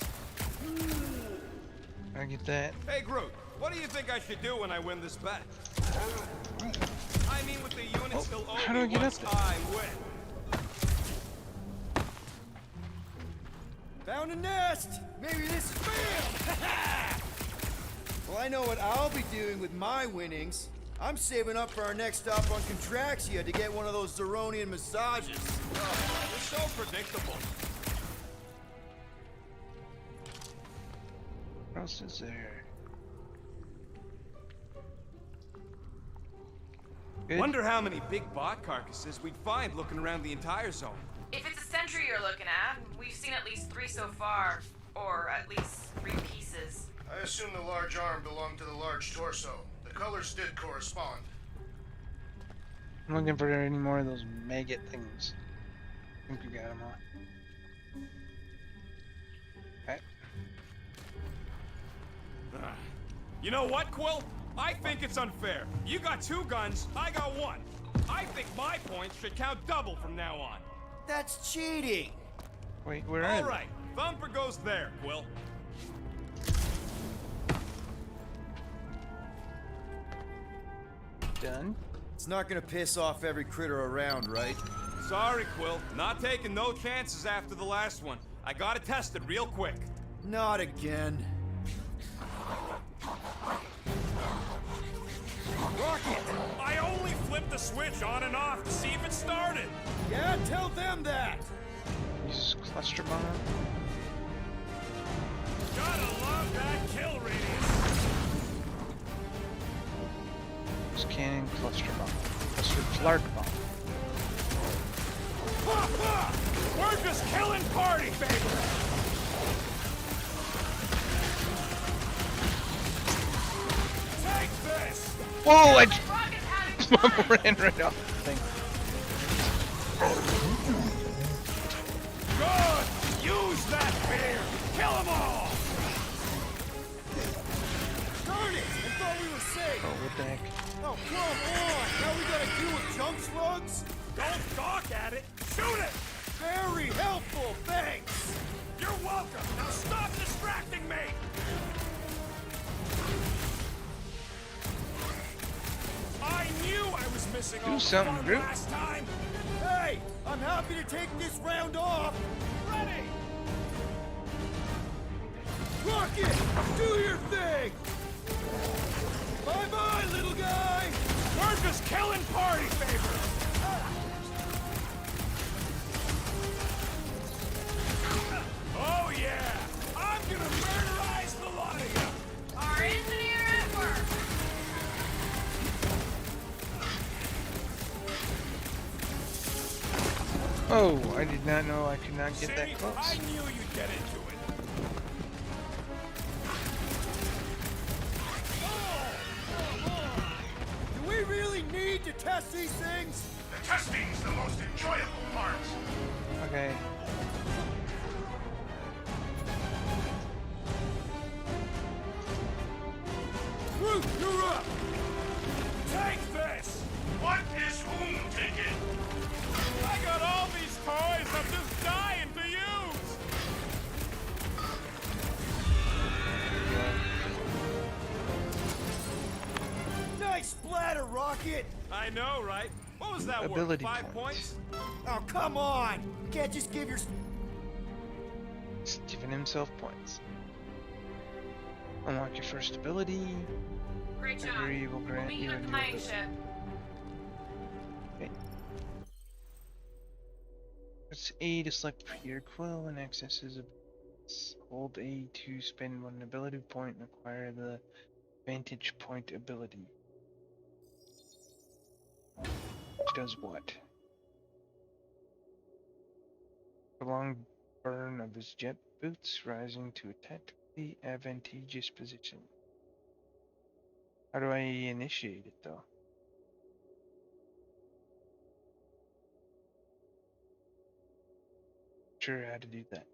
I get that. Hey, Groot, what do you think I should do when I win this bet? I mean, with the unit still how do I owe me get once up there? I win. Found a nest! Maybe this is fail! Well, I know what I'll be doing with my winnings. I'm saving up for our next stop on Contraxia to get one of those Zeronian massages. Oh, you're so predictable. What else is there? Good. Wonder how many big bot carcasses we'd find looking around the entire zone. If it's a sentry you're looking at, we've seen at least 3 so far. Or at least 3 pieces. I assume the large arm belonged to the large torso. The colors did correspond. I'm looking for any more of those maggot things. I think we got them all. Okay. You know what, Quill? I think it's unfair. You got 2 guns, I got 1. I think my points should count double from now on. That's cheating! Wait, where are All they? right, Thumper goes there, Quill. Done. It's not gonna piss off every critter around, right? Sorry, Quill. Not taking no chances after the last one. I gotta test it real quick. Not again. Rocket! I only flipped the switch on and off to see if it started. Yeah, tell them that! Use cluster bomb. Gotta love that kill radius. Use cannon, cluster bomb. Cluster flark bomb. We're just killing party favors. Take this. Whoa! I Rocket's having fun! ran right off the thing. Good. Use that beer. Kill them all. Darn it! I thought we were safe! Oh, what the heck? Oh, come on! Now we gotta deal with junk slugs? Don't gawk at it. Shoot it. Very helpful, thanks! You're welcome. Now stop distracting me. I knew I was missing all the something, fun Groot. last time. Hey, I'm happy to take this round off! Ready. Rocket, do your thing! Bye-bye, little guy! We're just killing party favors. Oh yeah. I Oh, I did not know I could not get that See? close. I knew you'd get into it. Do we really need to test these things? The testing's the most enjoyable part. Okay. Groot, you're up! Take this! What is whom taking? I got all these toys I'm just dying to use! Nice splatter, Rocket! I know, right? What was that Ability worth? 5 points. points? Oh, come on! You can't just give your... He's giving himself points. Unlock your first ability. Great job. Agree will grant Meet you you a at the new mining ability. ship. Okay. Press A to select Peter Quill and access his abilities. Hold A to spend one ability point and acquire the Vantage Point ability. Which does what? Prolonged burn of his jet boots, rising to a tactically advantageous position. How do I initiate it though? Sure how to do that.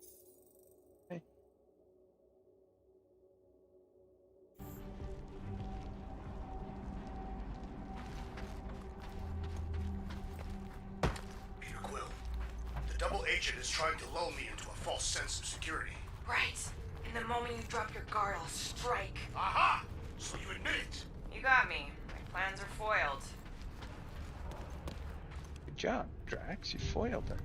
Okay. Peter Quill. The double agent is trying to lull me into a false sense of security. Right. And the moment you drop your guard, I'll strike. Aha! So you admit it. You got me. My plans are foiled. Good job, Drax. You foiled her.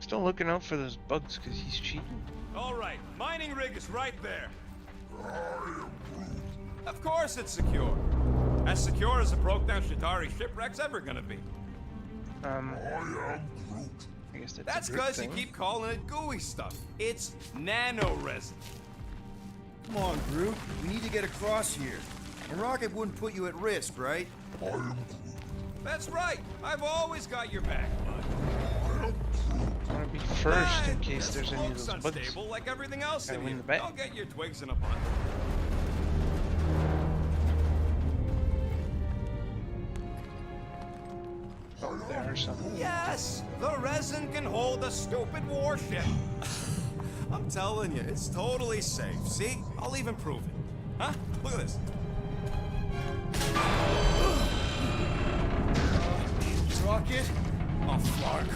Still looking out for those bugs because he's cheating. All right, mining rig is right there. Of course it's secure. As secure as a broke-down Shatari shipwreck's ever gonna be. I guess That's a good because you thing. keep calling it gooey stuff. It's nano-resin. Come on, Groot. We need to get across here. And Rocket wouldn't put you at risk, right? That's right. I've always got your back, bud. I want to be first in case This there's any of smoke's those bugs. unstable like everything else Gotta in win here. the bet. Don't get your twigs in a bun. Oh, there are some. Yes, the resin can hold a stupid warship. I'm telling you, it's totally safe. See? I'll even prove it. Huh? Look at this. Rocket? Oh, Flark.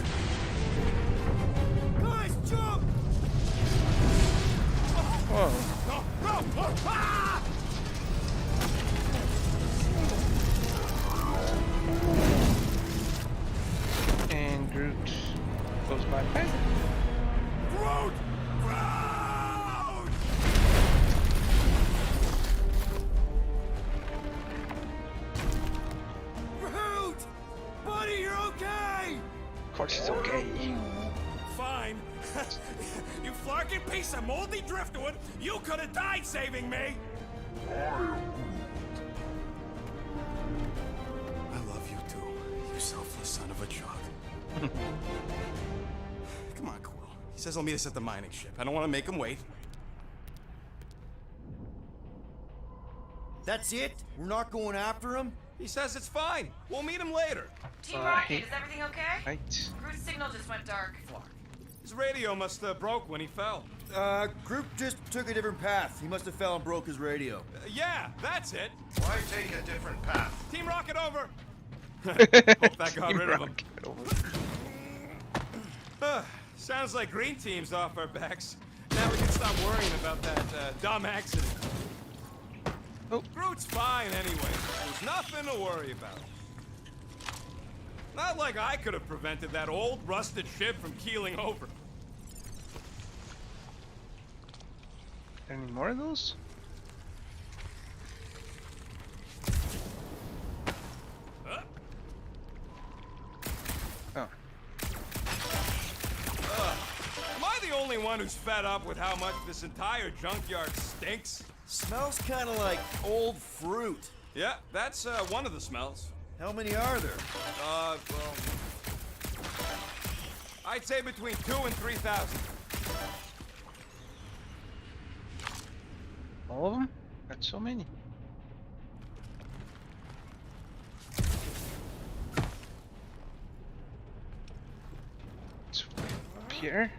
Guys, jump! Whoa. No, no! Ah! And Groot goes by back. Groot! Groot! Groot! Buddy, you're okay! Of course he's okay. Fine. You flarking piece of moldy driftwood! You could have died saving me! I love you too, you selfless son of a jug. Come on, Quill. He says he'll meet us at the mining ship. I don't want to make him wait. That's it? We're not going after him? He says it's fine. We'll meet him later. Team Hey. Rocket, is everything okay? Right. Groot's signal just went dark. His radio must have broke when he fell. Groot just took a different path. He must have fell and broke his radio. Yeah, that's it. Why take a different path? Team Rocket over. Hope that got Team rid of him. Rocket over. Sounds like Green Team's off our backs. Now we can stop worrying about that dumb accident. Oh. Groot's fine anyway. There's nothing to worry about. Not like I could have prevented that old rusted ship from keeling over. Any more of those? Huh? Oh. Am I the only one who's fed up with how much this entire junkyard stinks? Smells kind of like old fruit. Yeah, that's one of the smells. How many are there? Well, I'd say between 2,000 and 3,000. All of them? That's so many. It's up here.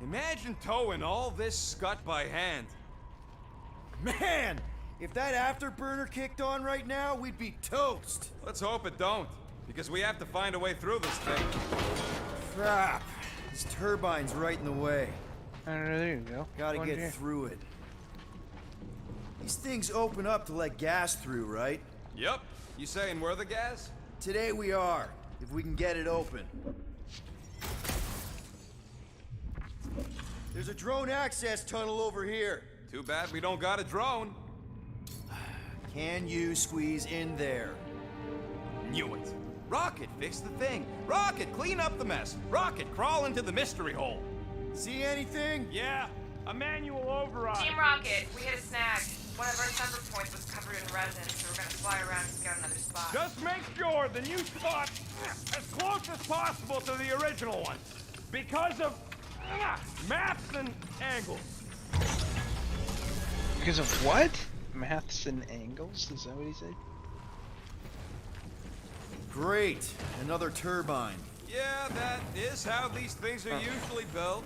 Imagine towing all this scut by hand. Man, if that afterburner kicked on right now, we'd be toast. Let's hope it don't, because we have to find a way through this thing. Crap. This turbine's right in the way. There you go. Gotta Go in get here. through it. These things open up to let gas through, right? Yep. You saying we're the gas? Today we are, if we can get it open. There's a drone access tunnel over here. Too bad we don't got a drone. Can you squeeze in there? Knew it. Rocket, fix the thing. Rocket, clean up the mess. Rocket, crawl into the mystery hole. See anything? Yeah, a manual override. Team Rocket, we hit a snag. One of our sensor points was covered in resin, so we're gonna fly around and scout another spot. Just make sure the new spot as close as possible to the original one. Because of maps and angles. Because of what? Maths and angles? Is that what he said? Great. Another turbine. Yeah, that is how these things are usually built.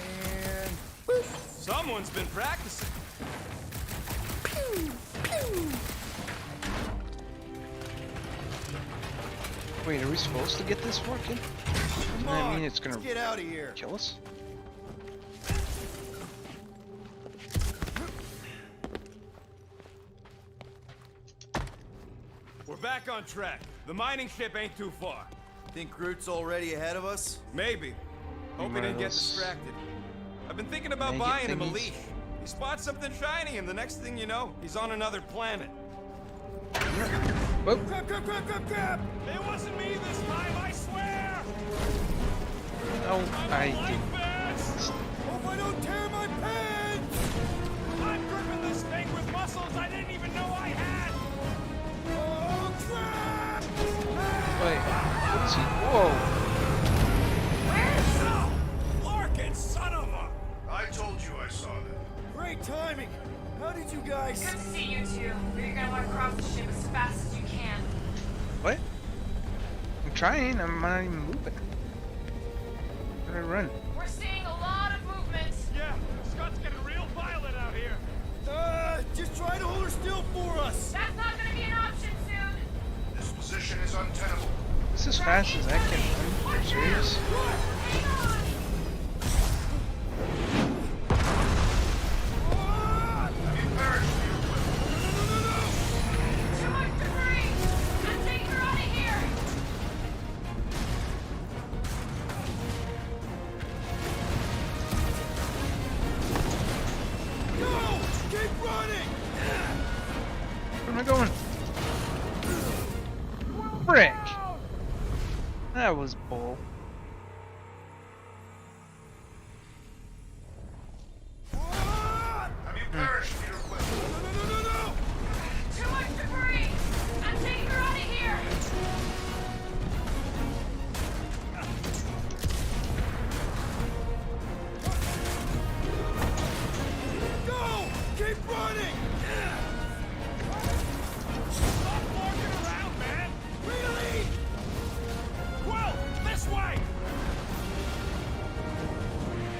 And Someone's been practicing. Wait, are we supposed to get this working? come Doesn't that on, mean it's gonna let's get out of here. kill us? We're back on track. The mining ship ain't too far. Think Groot's already ahead of us? Maybe. Hope he didn't get Miles. distracted. I've been thinking about May get buying him a thingies. leash. He spots something shiny, and the next thing you know, he's on another planet. Whoop. Crap, crap, crap, crap, crap! It wasn't me this time, I swear! No, I like didn't. this! Hope I don't tear my pants! I'm gripping this thing with muscles I didn't even know I had! Oh, crap! Wait, what is he? Whoa! Larkin, son of a... I told you I saw that. Great timing! How did you guys... Good to see you two, but you're gonna want to cross the ship as fast as you can. What? I'm trying. I'm not even moving. Where do I run? We're seeing a lot of movement. Yeah, Scott's getting real violent out here. Just try to hold her still for us! That's not gonna be an option soon. This position is untenable. This is as fast as I can run. Are you serious? Hang on. Have you perished for your will? Too much debris. I'm taking her out of here. Go! Keep running! Where am I going? Frick! That was bull. Have you perished for your will? Too much debris. I'm taking her out of here. Go! Keep running! Stop walking around, man! Really? Quill, this way!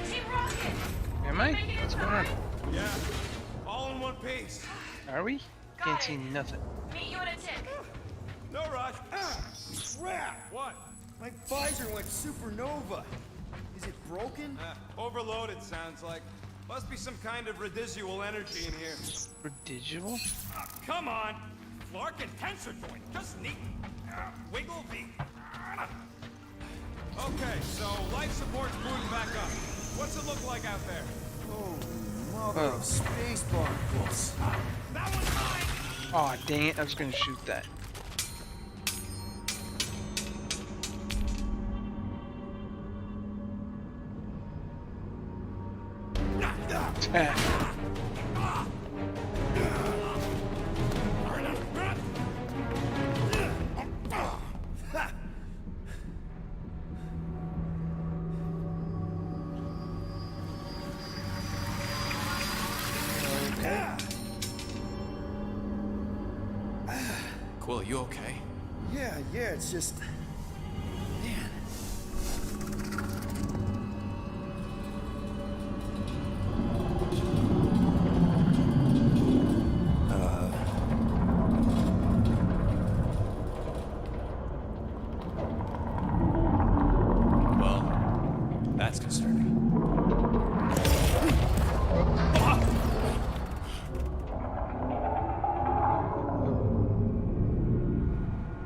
Team Rocket. Am I? What's going on? Yeah, all in one piece. Are we? Can't see nothing. Meet you in a tick. No rush. Crap! What? My visor went supernova. Is it broken? Overloaded, sounds like. Must be some kind of residual energy in here. Prodigial? Come on! Larkin tensor joint, just neat. Wiggle the... Okay, so life support's booting back up. What's it look like out there? Oh, mother Oh. of space barnacles. That one's mine! Aw, dang it. I was gonna shoot that. you okay? Yeah, it's just... Man. Well, that's concerning.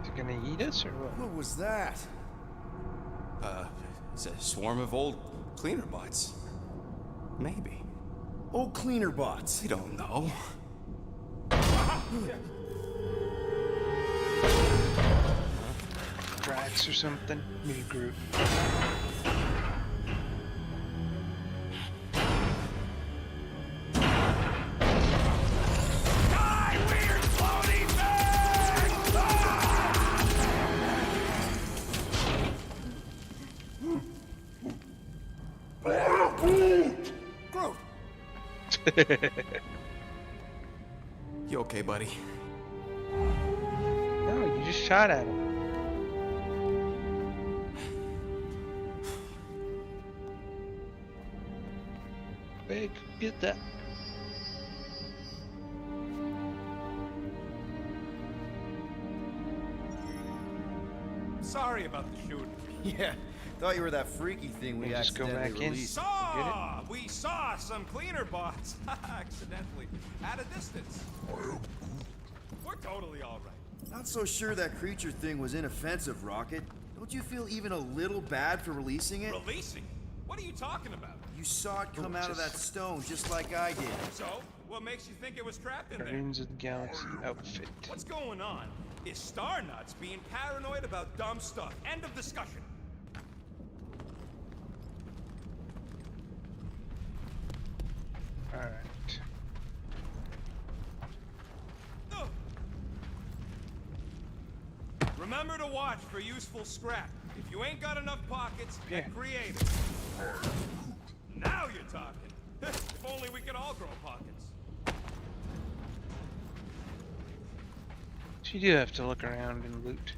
Is it gonna eat us or what? What was that? It's a swarm of old cleaner bots. Maybe. Oh, cleaner bots. We don't know. Drax or something? Maybe Groot. You okay, buddy? No, you just shot at him. Big, get that. Sorry about the shooting. Yeah, thought you were that freaky thing we You just go accidentally back in. released. We saw some cleaner bots accidentally at a distance. We're totally all right. Not so sure that creature thing was inoffensive, Rocket. Don't you feel even a little bad for releasing it? Releasing? What are you talking about? You saw it come out of that stone just like I did. So, what makes you think it was trapped in there? Guardians of the Galaxy outfit. What's going on? Is Star Nuts being paranoid about dumb stuff? End of discussion. Alright. Ugh. Remember to watch for useful scrap. If you ain't got enough pockets, get Yeah. creative. Now you're talking. If only we could all grow pockets. So you do have to look around and loot.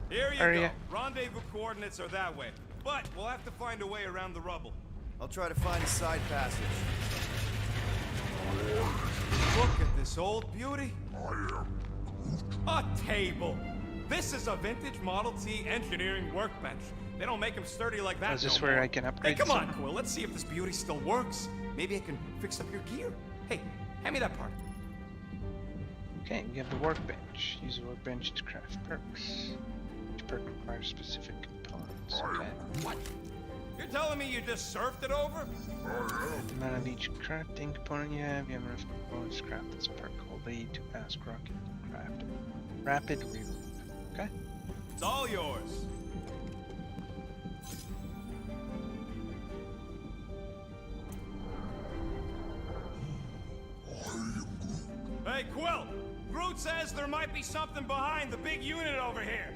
Here you Are go. ya? Rendezvous coordinates are that way. But we'll have to find a way around the rubble. I'll try to find a side passage. Look at this old beauty. A table. This is a vintage Model T engineering workbench. They don't make them sturdy like that. Is this no where more. I can Hey, upgrade come on, something? Quill. Let's see if this beauty still works. Maybe I can fix up your gear. Hey, hand me that part. Okay, we have the workbench. Use the workbench to craft perks. Each perk requires specific components. Okay. What? You're telling me you just surfed it over? The amount of each crafting component you have enough components to craft this perk. Hold A to ask Rocket to craft rapid reload. Okay. It's all yours. Hey, Quill! Groot says there might be something behind the big unit over here.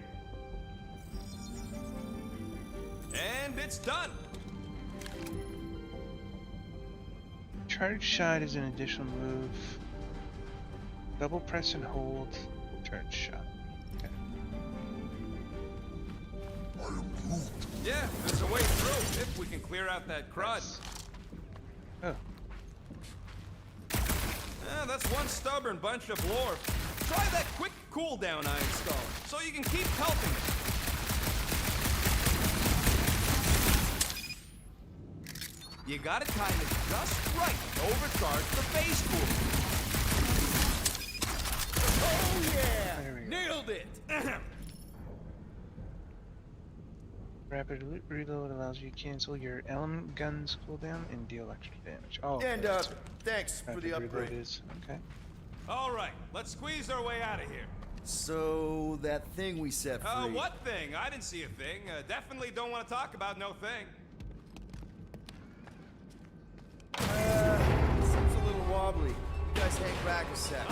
And it's done. Charge shot is an additional move. Double press and hold. Charge shot. Okay. Yeah, there's a way through if we can clear out that crud. Nice. Oh. Yeah, that's one stubborn bunch of lore. Try that quick cooldown I installed, so you can keep pelting it. You gotta time it just right to overcharge the base cooler. Oh yeah! There we go. Nailed it! Rapid reload allows you to cancel your element guns cooldown and deal extra damage. Oh. And, that's what thanks for rapid the reload upgrade. is. Okay. All right, let's squeeze our way out of here. So, that thing we set free. What thing? I didn't see a thing. Definitely don't want to talk about no thing. Seems a little wobbly. You guys hang back a sec.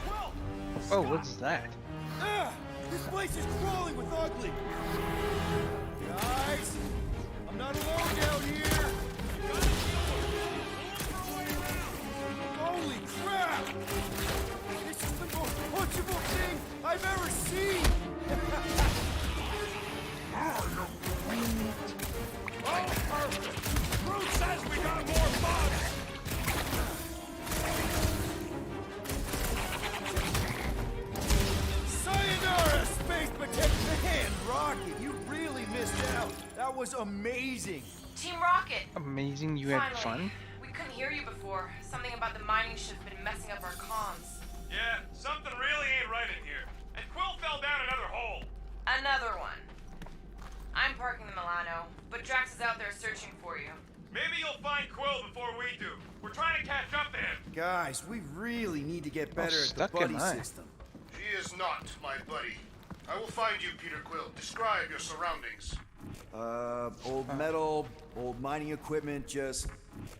Well, Oh, what's that? Ah! This place is crawling with ugly! Guys! I'm not alone down here! Holy crap! This is the most punchable thing I've ever seen! Oh, perfect! Brute says we got more bugs! Sayonara, Space Potato! Man, Rocket, you really missed out! That was amazing! Team Rocket! Amazing, you had Finally. fun? We couldn't hear you before. Something about the mining ship's been messing up our comms. Yeah, something really ain't right in here. And Quill fell down another hole. Another one. I'm parking the Milano, but Drax is out there searching for you. Maybe you'll find Quill before we do. We're trying to catch up to him. Guys, we really need to get better at the stuck buddy am I. system. He is not my buddy. I will find you, Peter Quill. Describe your surroundings. Old metal, old mining equipment, just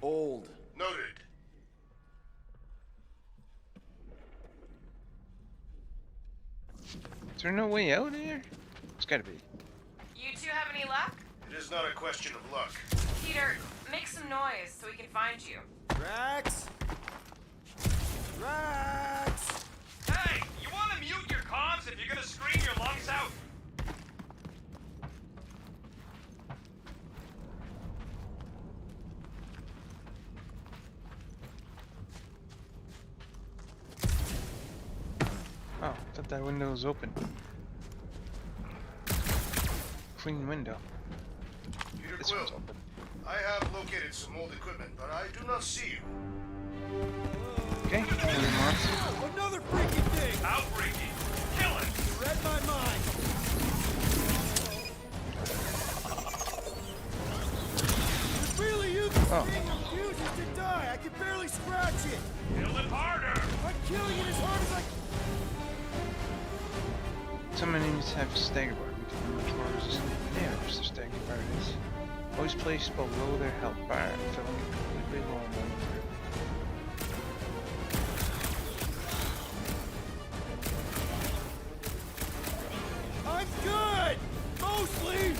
old. Noted. Is there no way out here? It's gotta be. You two have any luck? It is not a question of luck. Peter, make some noise so we can find you. Drax? Drax! Hey, you want to mute your comms if you're gonna scream your lungs out? Oh, I thought that window was open. Clean window. Peter This Quill, one's open. I have located some old equipment, but I do not see you. Okay, moving on. Another freaking thing! Outbreaking. Kill it. You read my mind! It's really you, this Oh. thing refuses to die! I can barely scratch it! Kill it harder. I'm killing it as hard as I Some enemies have stagger bar. We can move towards this. Yeah, there's the stagger bar it is. Always placed below their health bar, filling it completely while moving through. I'm good! Mostly!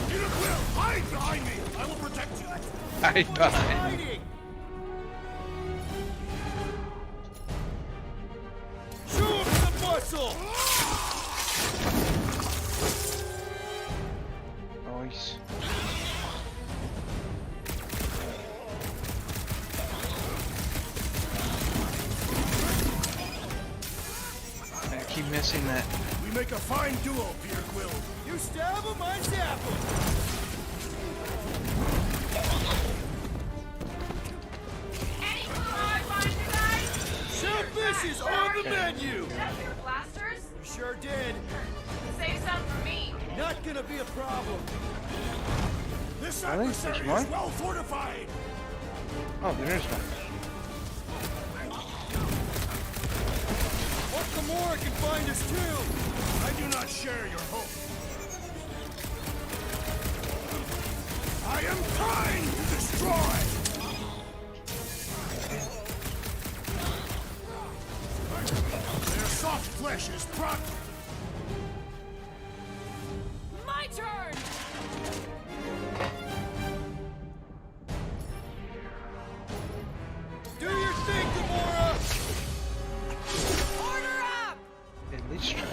Peter Quill, hide behind me. I will protect you. Hide behind. Hiding! Show him some muscle! Nice. I keep missing that. We make a fine duo, Peter Quill. You stab him, I zap him. Any clue how I find you guys? Shellfish is on the menu! Did I hear blasters? You sure did. Save some for me. Not gonna be a problem. This Really? adversary There's more? is well fortified. Oh, there is one. What Gamora can find us too! I do not share your hope. I am trying to destroy. Their soft flesh is brought. My turn! Do your thing, Gamora! Order up! At least try.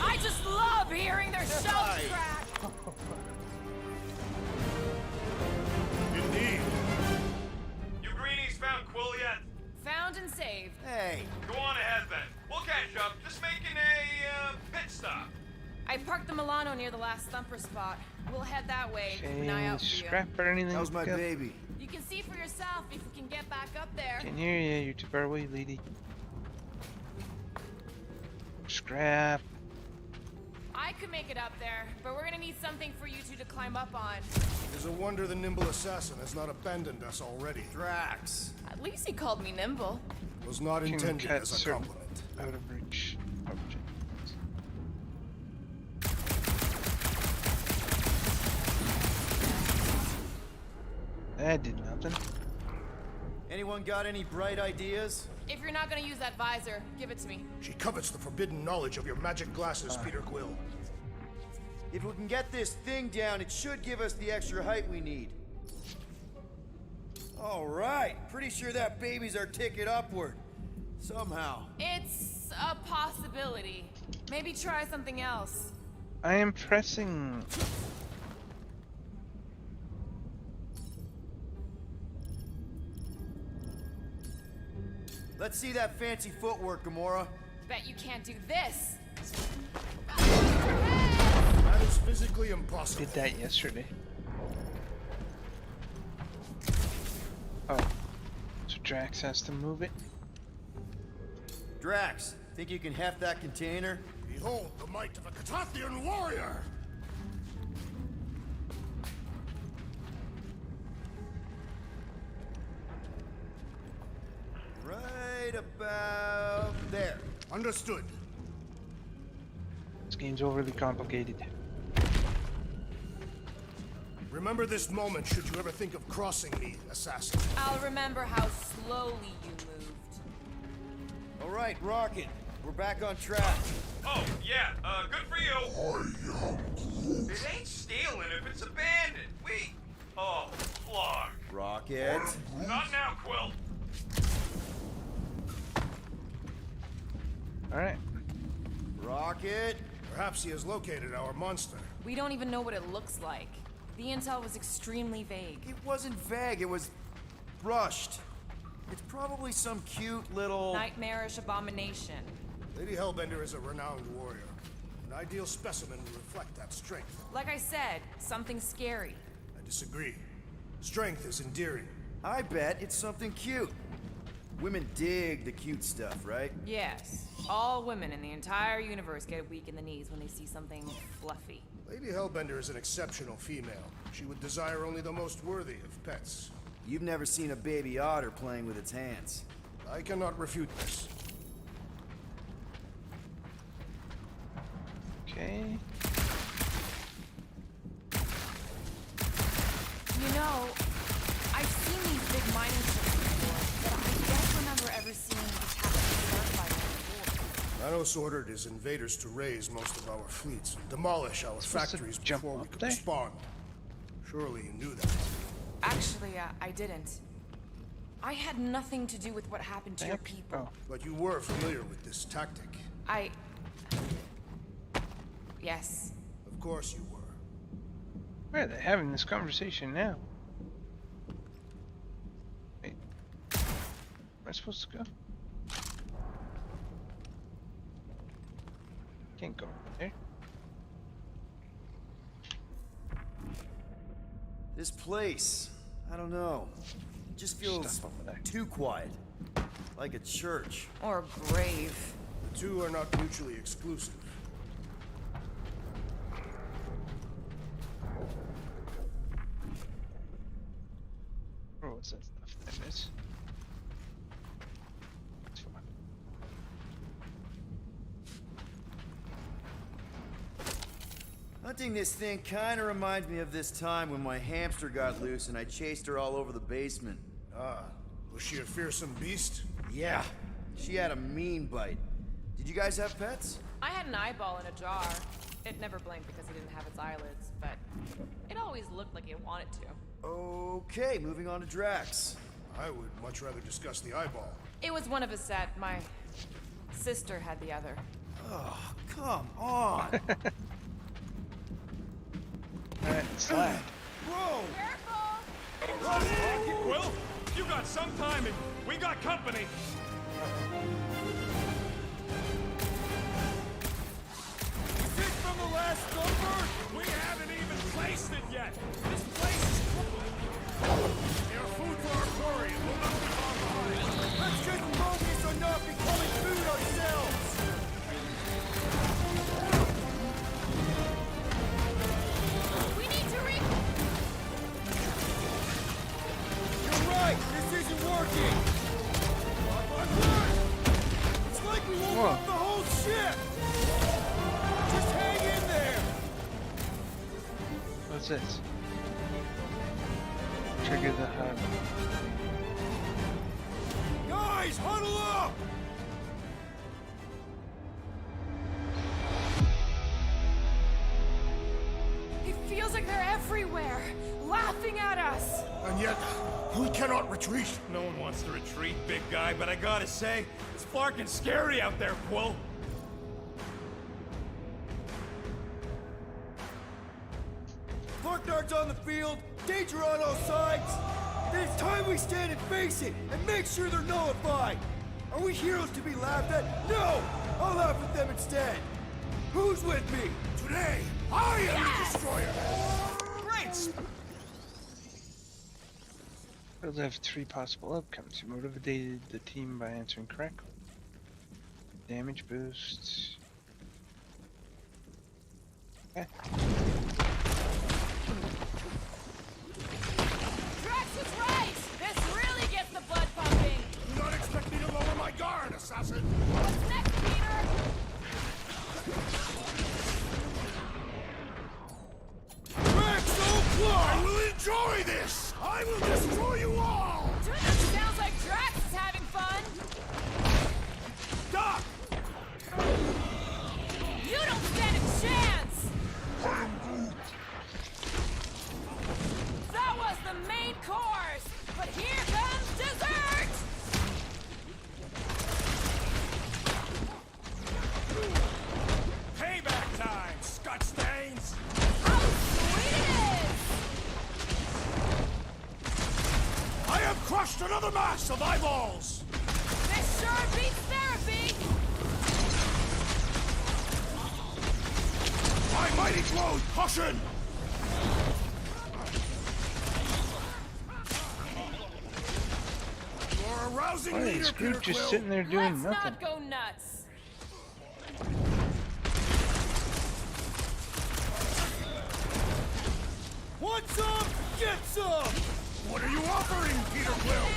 I just love hearing their shells crack! Indeed. You greenies found Quill yet? Found and saved. Hey, Go on ahead then. We'll catch up. Just making a pit stop. I parked the Milano near the last thumper spot. We'll head that way. Keep an eye Any out for you. scrap or anything? How's my pick up? baby? You can see for yourself if we can get back up there. Can't hear you. You're too far away, lady. Scrap. I could make it up there, but we're gonna need something for you two to climb up on. It is a wonder the nimble assassin has not abandoned us already. Drax. At least he called me nimble. Was not Can intended cut as a certain compliment. out of reach objects. That did nothing. Anyone got any bright ideas? If you're not gonna use that visor, give it to me. She covets the forbidden knowledge of your magic glasses, Peter Quill. If we can get this thing down, it should give us the extra height we need. All right, pretty sure that baby's our ticket upward. Somehow. It's a possibility. Maybe try something else. I am pressing. Let's see that fancy footwork, Gamora. Bet you can't do this. That is physically impossible. Did that yesterday. Oh, so Drax has to move it. Drax, think you can heft that container? Behold the might of a Catathian warrior! Right about there. Understood. This game's overly complicated. Remember this moment should you ever think of crossing me, assassin. I'll remember how slowly you moved. All right, Rocket, we're back on track. Oh, yeah, good for you. It ain't stealing if it's abandoned. Oh, Clark. Rocket. Not now, Quill. Alright. Rocket. Perhaps he has located our monster. We don't even know what it looks like. The intel was extremely vague. It wasn't vague, it was rushed. It's probably some cute little... Nightmarish abomination. Lady Hellbender is a renowned warrior. An ideal specimen would reflect that strength. Like I said, something scary. I disagree. Strength is endearing. I bet it's something cute. Women dig the cute stuff, right? Yes. All women in the entire universe get weak in the knees when they see something fluffy. Lady Hellbender is an exceptional female. She would desire only the most worthy of pets. You've never seen a baby otter playing with its hands. I cannot refute this. Okay. You know, I've seen these big mining ships before, but I don't remember ever seeing the captain start by before. Thanos ordered his invaders to raise most of our fleets and demolish our Supposed to factories jump before we up could there? respond. Surely you knew that. Actually, I didn't. I had nothing to do with what happened to your Heck? people. Oh. But you were familiar with this tactic. Yes. Of course you were. Where are they having this conversation now? Wait. Where am I supposed to go? Can't go over there. This place, I don't know. It just feels Stuff over there. too quiet. Like a church. Or a grave. The two are not mutually exclusive. Where was that stuff? There it is. It's fine. Hunting this thing kinda reminds me of this time when my hamster got loose and I chased her all over the basement. Ah, was she a fearsome beast? Yeah, she had a mean bite. Did you guys have pets? I had an eyeball in a jar. It never blinked because it didn't have its eyelids, but it always looked like it wanted to. Okay, moving on to Drax. I would much rather discuss the eyeball. It was one of a set. My sister had the other. Oh, come on. Alright, slide. Whoa! Quill, you got some timing. We got company. Is it from the last number? We haven't even placed it yet. This place is... They are food for our quarry and will not be far behind. Let's just focus on not becoming food ourselves! We need to You're right! This isn't working! My word! It's like we won't Whoa. up the whole ship! Just hang in there! What's this? Trigger the hub. Guys, huddle up! It feels like they're everywhere, laughing at us. And yet, we cannot retreat. No one wants to retreat, big guy, but I gotta say, it's fucking scary out there, Quill. Farknard's on the field, danger on all sides. Then it's time we stand and face it, and make sure they're nullified. Are we heroes to be laughed at? No! I'll laugh at them instead. Who's with me? Today, I am the destroyer. Great! They'll have 3 possible outcomes. You motivated the team by answering correctly. Damage boost. Okay. Drax was right! This really gets the blood pumping! Do not expect me to lower my guard, assassin. What's next, Peter? Rex O'Clock! I will enjoy this! I will destroy you all! Sounds like Drax is having fun! Doc! You don't stand a chance! That was the main course! But here comes dessert! Payback time, Scott Stains! How sweet it is! I have crushed another mass of eyeballs! This sure beats therapy! My mighty clone, caution! You are a rousing Why leader, is Peter Groot just Quill. sitting there doing Let's nothing? not go nuts! Want some? Get some! What are you offering, Peter Quill?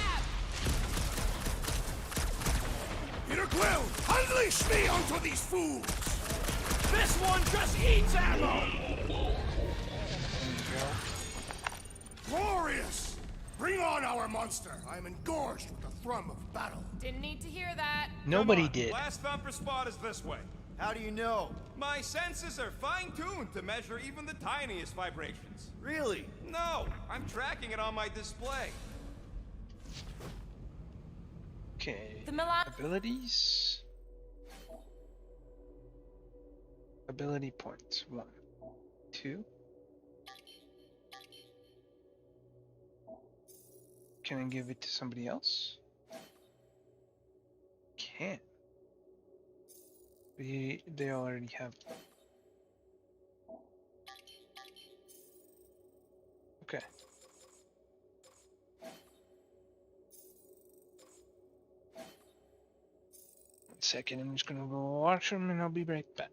Peter Quill, unleash me onto these fools! This one just eats ammo! Glorious! Bring on our monster! I am engorged with the thrum of battle. Didn't need to hear that. Nobody Come on, did. Last thumper spot is this way. How do you know? My senses are fine-tuned to measure even the tiniest vibrations. Really? No, I'm tracking it on my display. Okay. The Milan. Abilities. Ability points. 1, 2. Can I give it to somebody else? Can't. They already have. Okay. 1 second, I'm just gonna go watch them and I'll be right back.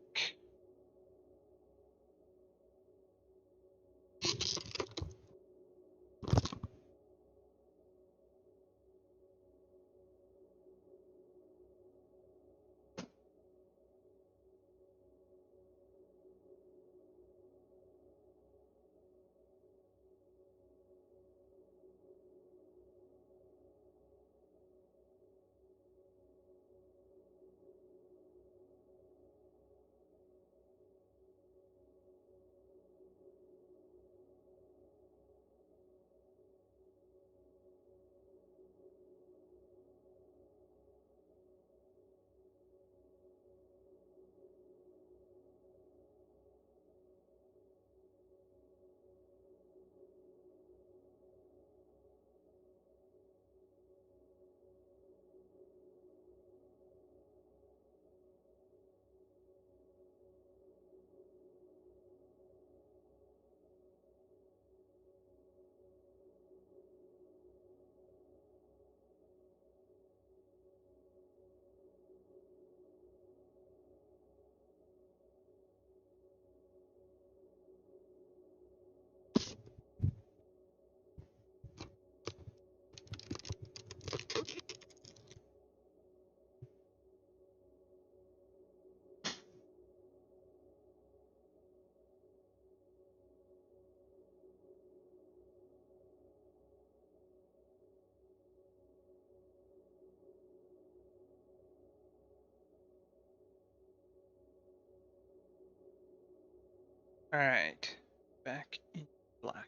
Alright. Back in black.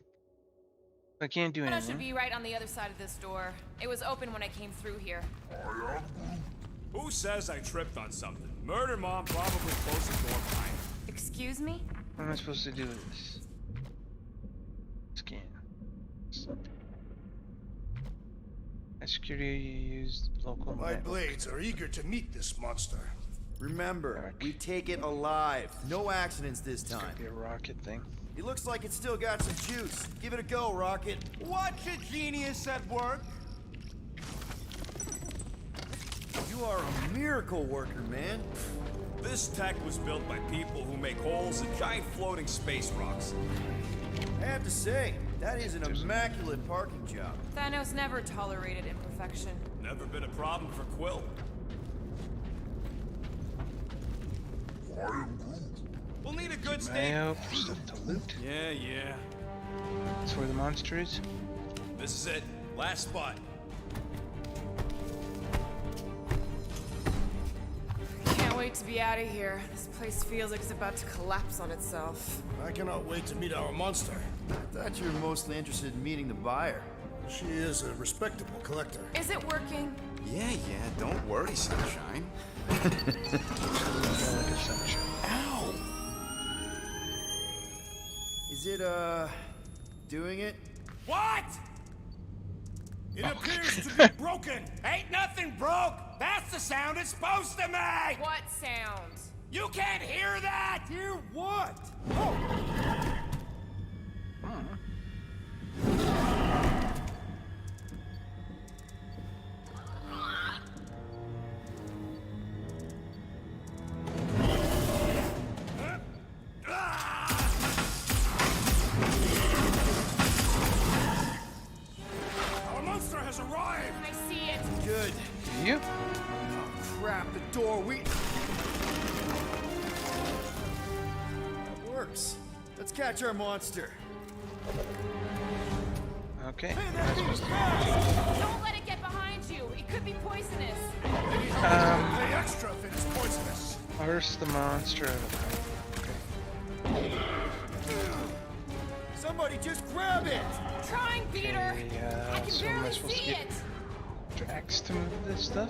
I can't do That should anything. be right on the other side of this door. It was open when I came through here. Who says I tripped on something? Murder Mom probably closed the door behind me. Excuse me? What am I supposed to do with this? Scan. Security used local My network. blades are eager to meet this monster. Remember, we take it alive. No accidents this It's time. gonna be a rocket thing. It looks like it's still got some juice. Give it a go, Rocket. Watch a genius at work. You are a miracle worker, man. This tech was built by people who make holes in giant floating space rocks. I have to say, that is an immaculate parking job. Thanos never tolerated imperfection. Never been a problem for Quill. We'll need a good stake. Mayo for stuff to loot. Yeah. That's where the monster is. This is it. Last spot. Can't wait to be out of here. This place feels like it's about to collapse on itself. I cannot wait to meet our monster. I thought you were mostly interested in meeting the buyer. She is a respectable collector. Is it working? Yeah, don't worry, Sunshine. Ow! Is it, doing it? What? It appears to be broken. Ain't nothing broke. That's the sound it's supposed to make. What sound? You can't hear that. Hear what? Our monster has arrived. I see it. Good. Do you? Oh, crap, the door, That works. Let's catch our monster. Okay. Don't let it get behind you. It could be poisonous. Pay extra if it is poisonous. Where's the monster? Okay. Somebody just grab it! Trying, Peter. Okay, I can so am I barely supposed to see get- it. Drax to move this stuff?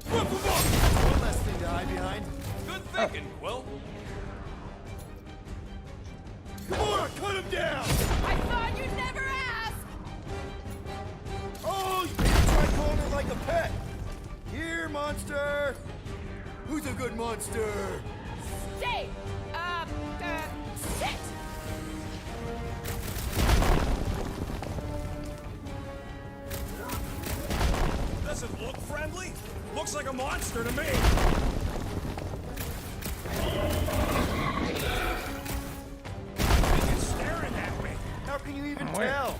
One less thing to hide behind. Good thinking, Quill. Come on, cut him down! I thought you'd never ask. Oh, you try calling it like a pet. Here, monster. Who's a good monster? Stay. Sit. Does it look friendly? Looks like a monster to me. It's staring at me. How can you even Where? tell?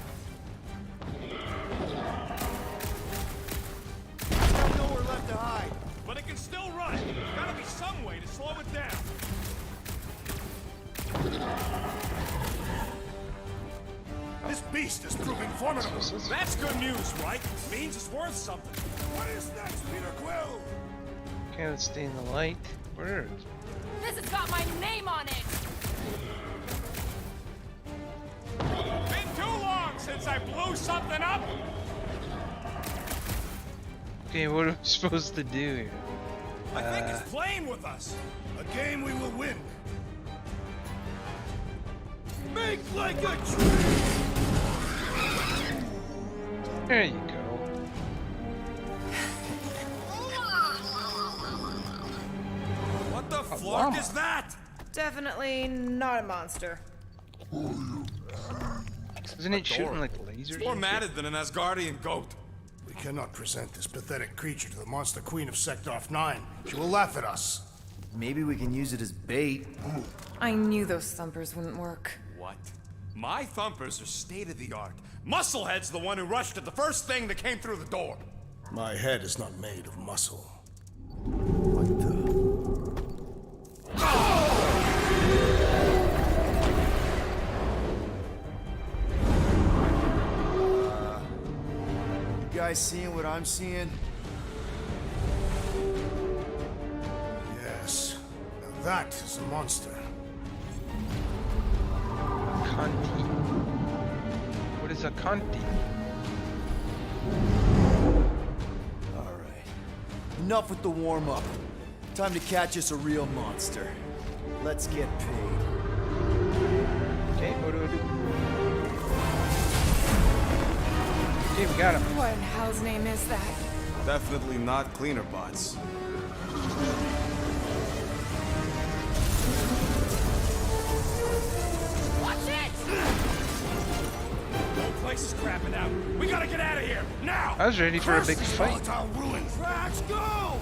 It's got nowhere left to hide. But it can still run. Gotta be some way to slow it down. This beast is proving formidable. That's good news, right? Means it's worth something. What is next, Peter Quill? Okay, let's stay in the light. Where? This has got my name on it. Been too long since I blew something up. Okay, what are we supposed to do here? I think it's playing with us. A game we will win. Make like a tree! There you go. What the flark llama. is that? Definitely not a monster. Isn't it shooting like lasers? More and shit? matted than an Asgardian goat. We cannot present this pathetic creature to the monster queen of Sector 9. She will laugh at us. Maybe we can use it as bait. I knew those thumpers wouldn't work. What? My thumpers are state of the art. Musclehead's the one who rushed at the first thing that came through the door. My head is not made of muscle. What the? You guys seeing what I'm seeing? Yes. Now that is a monster. Conti. What is a Conti? Alright. Enough with the warm-up. Time to catch us a real monster. Let's get paid. Okay, what do I do? Okay, we got him. What in hell's name is that? Definitely not cleaner bots. Watch it! No place is crapping out. We gotta get out of here now. I was ready for a big fight. Volatile ruin. Let's go.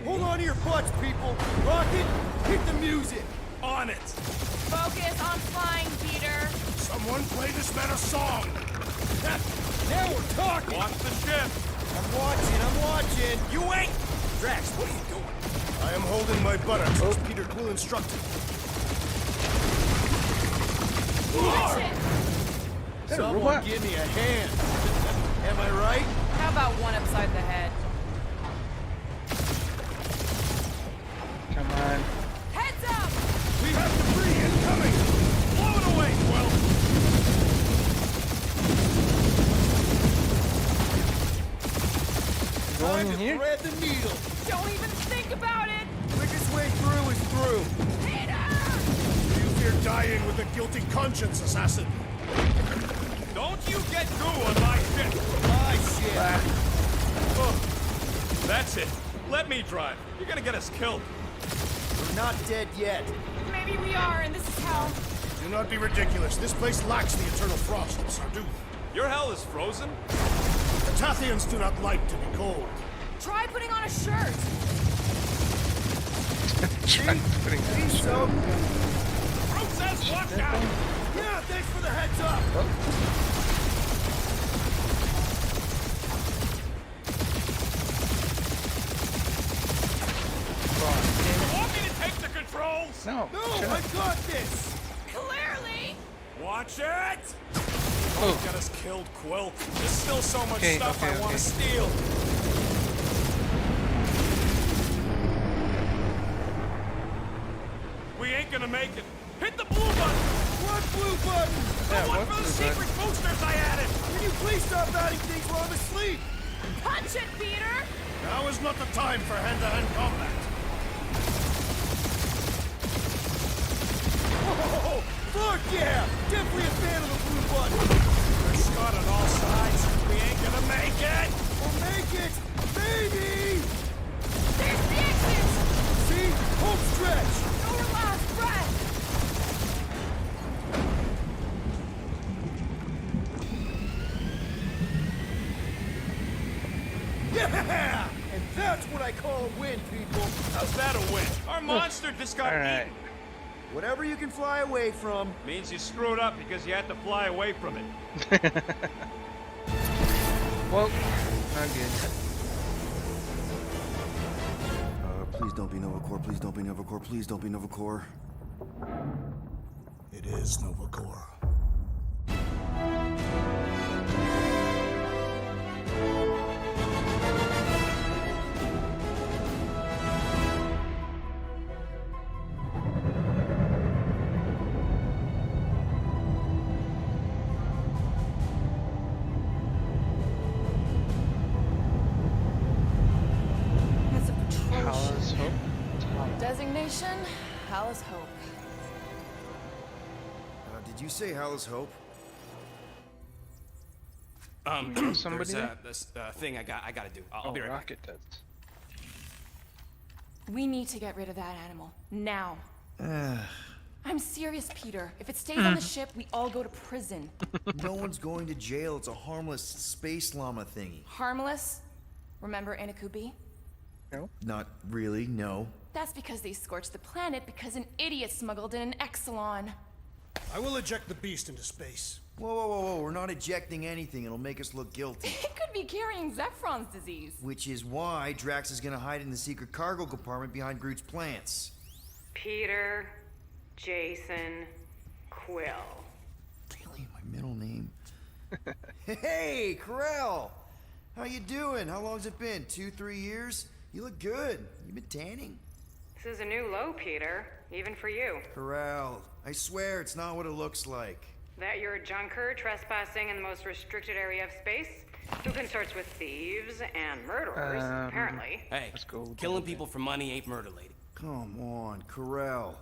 Hold on to your butts, people! Rocket, hit the music! On it. Focus on flying, Peter. Someone play this man a song. Now we're talking! Watch the ship. I'm watching! You ain't. Drax, what are you doing? I am holding my buttocks as Peter Quill instructed. Watch it! Someone robot? give me a hand! Am I right? How about one upside the head? Come on. Heads up! We have debris incoming. Blow it away, Quill. Going Time in to here? thread the needle! Don't even think about it! Quickest way through is through! Peter! You fear dying with a guilty conscience, assassin. Don't you get goo on my ship. My shit! Oh, that's it. Let me drive. You're gonna get us killed. We're not dead yet. Maybe we are, and this is hell. Do not be ridiculous. This place lacks the eternal frost of Sarduth. Your hell is frozen? The Tathians do not like to be cold. Try putting on a shirt. Try putting that in. So, Process, watch out! yeah, thanks for the heads up! You want me to take the controls? No. No, shut I up. got this! Clearly! Watch it! Oh. Got us killed, Quill. There's still so much Okay, stuff okay, I want okay. to steal. We ain't gonna make it. Hit the blue button! What blue button? The Yeah, one what for the blue secret boosters I added! Can you please stop adding things while I'm asleep? Punch it, Peter! Now is not the time for hand-to-hand combat. Oh, fuck yeah! Definitely a fan of the blue button! There's Scott on all sides. We ain't gonna make it! We'll make it! Maybe! There's the exit! See? Home stretch! Your last breath! Yeah! And that's what I call a win, people! How's that a win? Our monster just got Alright. eaten. Whatever you can fly away from. Means you screwed up because you had to fly away from it. Well, not good. Please don't be Nova Corps, please don't be Nova Corps, please don't be Nova Corps. It is Nova Corps. It's a patrol How's ship. hope? Designation, Hal's Hope. Did you say Hal's Hope? know somebody there's there? this thing I gotta do. I'll Oh, be right back. Rocket does. We need to get rid of that animal. Now. I'm serious, Peter. If it stays on the ship, we all go to prison. No one's going to jail. It's a harmless space llama thingy. Harmless? Remember Inakubi? Not really, no. That's because they scorched the planet because an idiot smuggled in an Exelon. I will eject the beast into space. Whoa, whoa, whoa, whoa. We're not ejecting anything. It'll make us look guilty. It could be carrying Zephron's disease. Which is why Drax is gonna hide in the secret cargo compartment behind Groot's plants. Peter, Jason, Quill. Really? My middle name? Hey, Krell! How you doing? How long's it been? 2-3 years? You look good. You've been tanning. This is a new low, Peter. Even for you. Corral. I swear it's not what it looks like. That you're a junker trespassing in the most restricted area of space? Who consorts with thieves and murderers, apparently. Hey, Let's go killing people for money ain't murder, lady. Come on, Corral.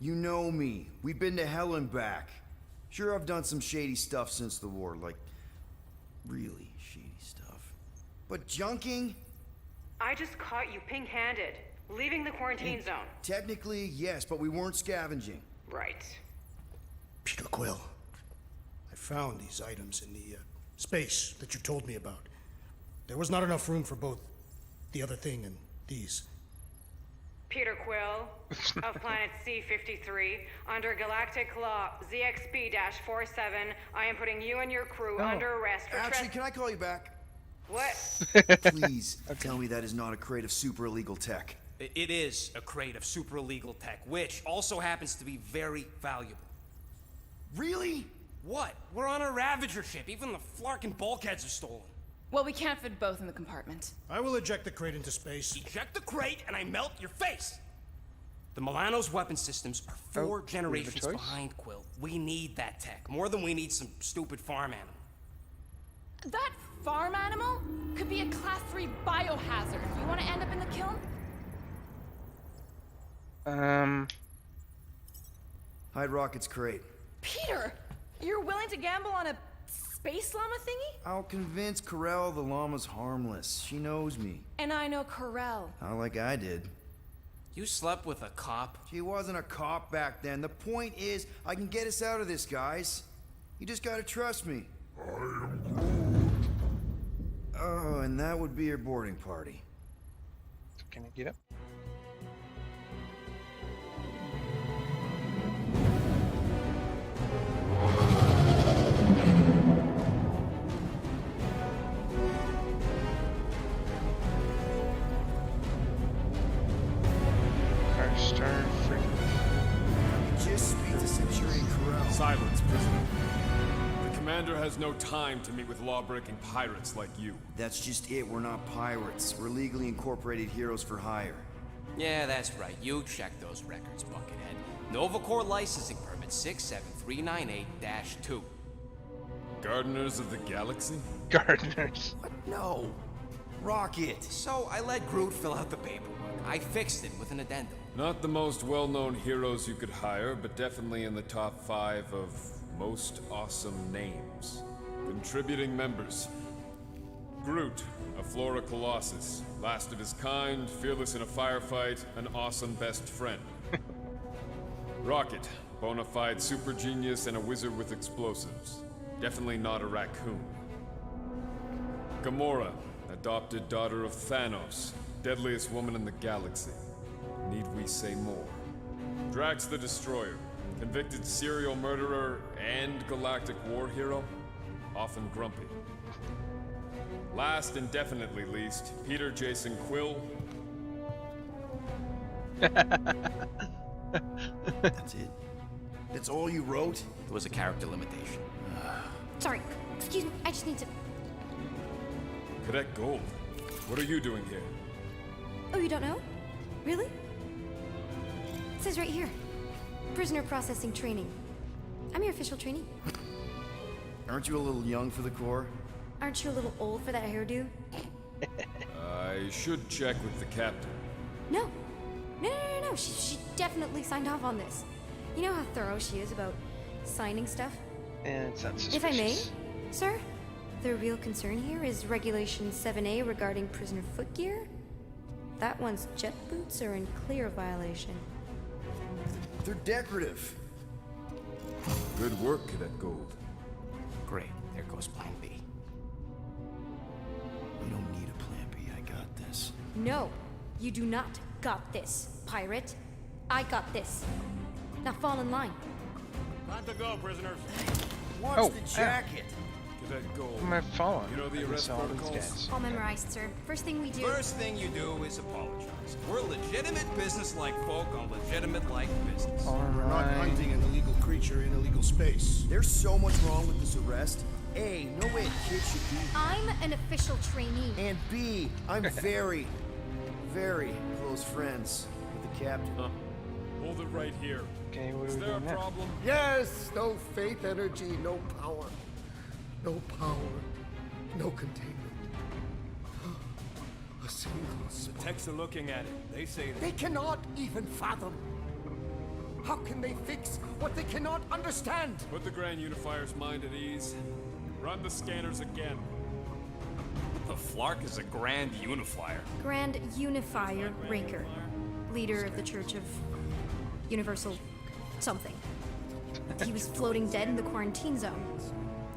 You know me. We've been to hell and back. Sure, I've done some shady stuff since the war, like really shady stuff. But junking? I just caught you pink-handed, leaving the quarantine zone. Technically, yes, but we weren't scavenging. Right. Peter Quill, I found these items in the space that you told me about. There was not enough room for both the other thing and these. Peter Quill, of planet C-53, under Galactic Law ZXB-47, I am putting you and your crew under arrest for Actually, can I call you back? What? Please, tell me that is not a crate of super illegal tech. It is a crate of super illegal tech, which also happens to be very valuable. Really? What? We're on a Ravager ship. Even the Flarkin bulkheads are stolen. Well, we can't fit both in the compartment. I will eject the crate into space. Eject the crate and I melt your face! The Milano's weapon systems are 4 we have a generations choice? behind, Quill. We need that tech, more than we need some stupid farm animal. That farm animal could be a Class 3 biohazard. You want to end up in the kiln? Hide Rocket's crate. Peter, you're willing to gamble on a space llama thingy? I'll convince Corell the llama's harmless. She knows me. And I know Corell. Not like I did. You slept with a cop? She wasn't a cop back then. The point is, I can get us out of this, guys. You just gotta trust me. Oh, and that would be your boarding party. Can I get up? Our star frigate. Just speak to Centurion Corell. Silence, prisoner. The commander has no time to meet with law-breaking pirates like you. That's just it. We're not pirates. We're legally incorporated heroes for hire. Yeah, that's right. You check those records, Buckethead. Novacore licensing permit 67398-2. Gardeners of the Galaxy? Gardeners. What? No. Rocket! So I let Groot fill out the paperwork. I fixed it with an addendum. Not the most well-known heroes you could hire, but definitely in the top 5 of most awesome names. Contributing members. Groot, a Flora Colossus. Last of his kind, fearless in a firefight, an awesome best friend. Rocket, bona fide super genius and a wizard with explosives. Definitely not a raccoon. Gamora, adopted daughter of Thanos, deadliest woman in the galaxy. Need we say more? Drax the Destroyer, convicted serial murderer and galactic war hero, often grumpy. Last and definitely least, Peter Jason Quill. That's it? That's all you wrote? It was a character limitation. Sorry, excuse me, I just need to... Cadet Gold, what are you doing here? Oh, you don't know? Really? It says right here. Prisoner processing training. I'm your official trainee. Aren't you a little young for the Corps? Aren't you a little old for that hairdo? I should check with the captain. No. No. She definitely signed off on this. You know how thorough she is about signing stuff? And it's not suspicious. If I may, sir, the real concern here is Regulation 7A regarding prisoner footgear. That one's jet boots are in clear violation. They're decorative. Good work, Cadet Gold. Great. There goes Plan B. We don't need a plan B. I got this. No, you do not got this, pirate. I got this. Now fall in line. Time to go, prisoners. What's the jacket? Cadet Gold. Who am I following? You know the arrest all these protocols? guys. All memorized, sir. First thing we do... First thing you do is apologize. We're legitimate business-like folk on legitimate-like business. All We're not right. hunting an illegal creature in illegal space. There's so much wrong with this arrest. A, no way a kid should be. I'm an official trainee. And B, I'm very, very close friends with the captain. Hold it right here. Okay, what Is are we there a doing now? problem? Yes, no faith energy, no power. No power, no containment. A single The spark. techs are looking at it. They say that. They cannot even fathom. How can they fix what they cannot understand? Put the Grand Unifier's mind at ease. Run the scanners again. The Flark is a Grand Unifier. Grand Unifier Raker, leader of the Church of Universal something. He was floating dead in the quarantine zone,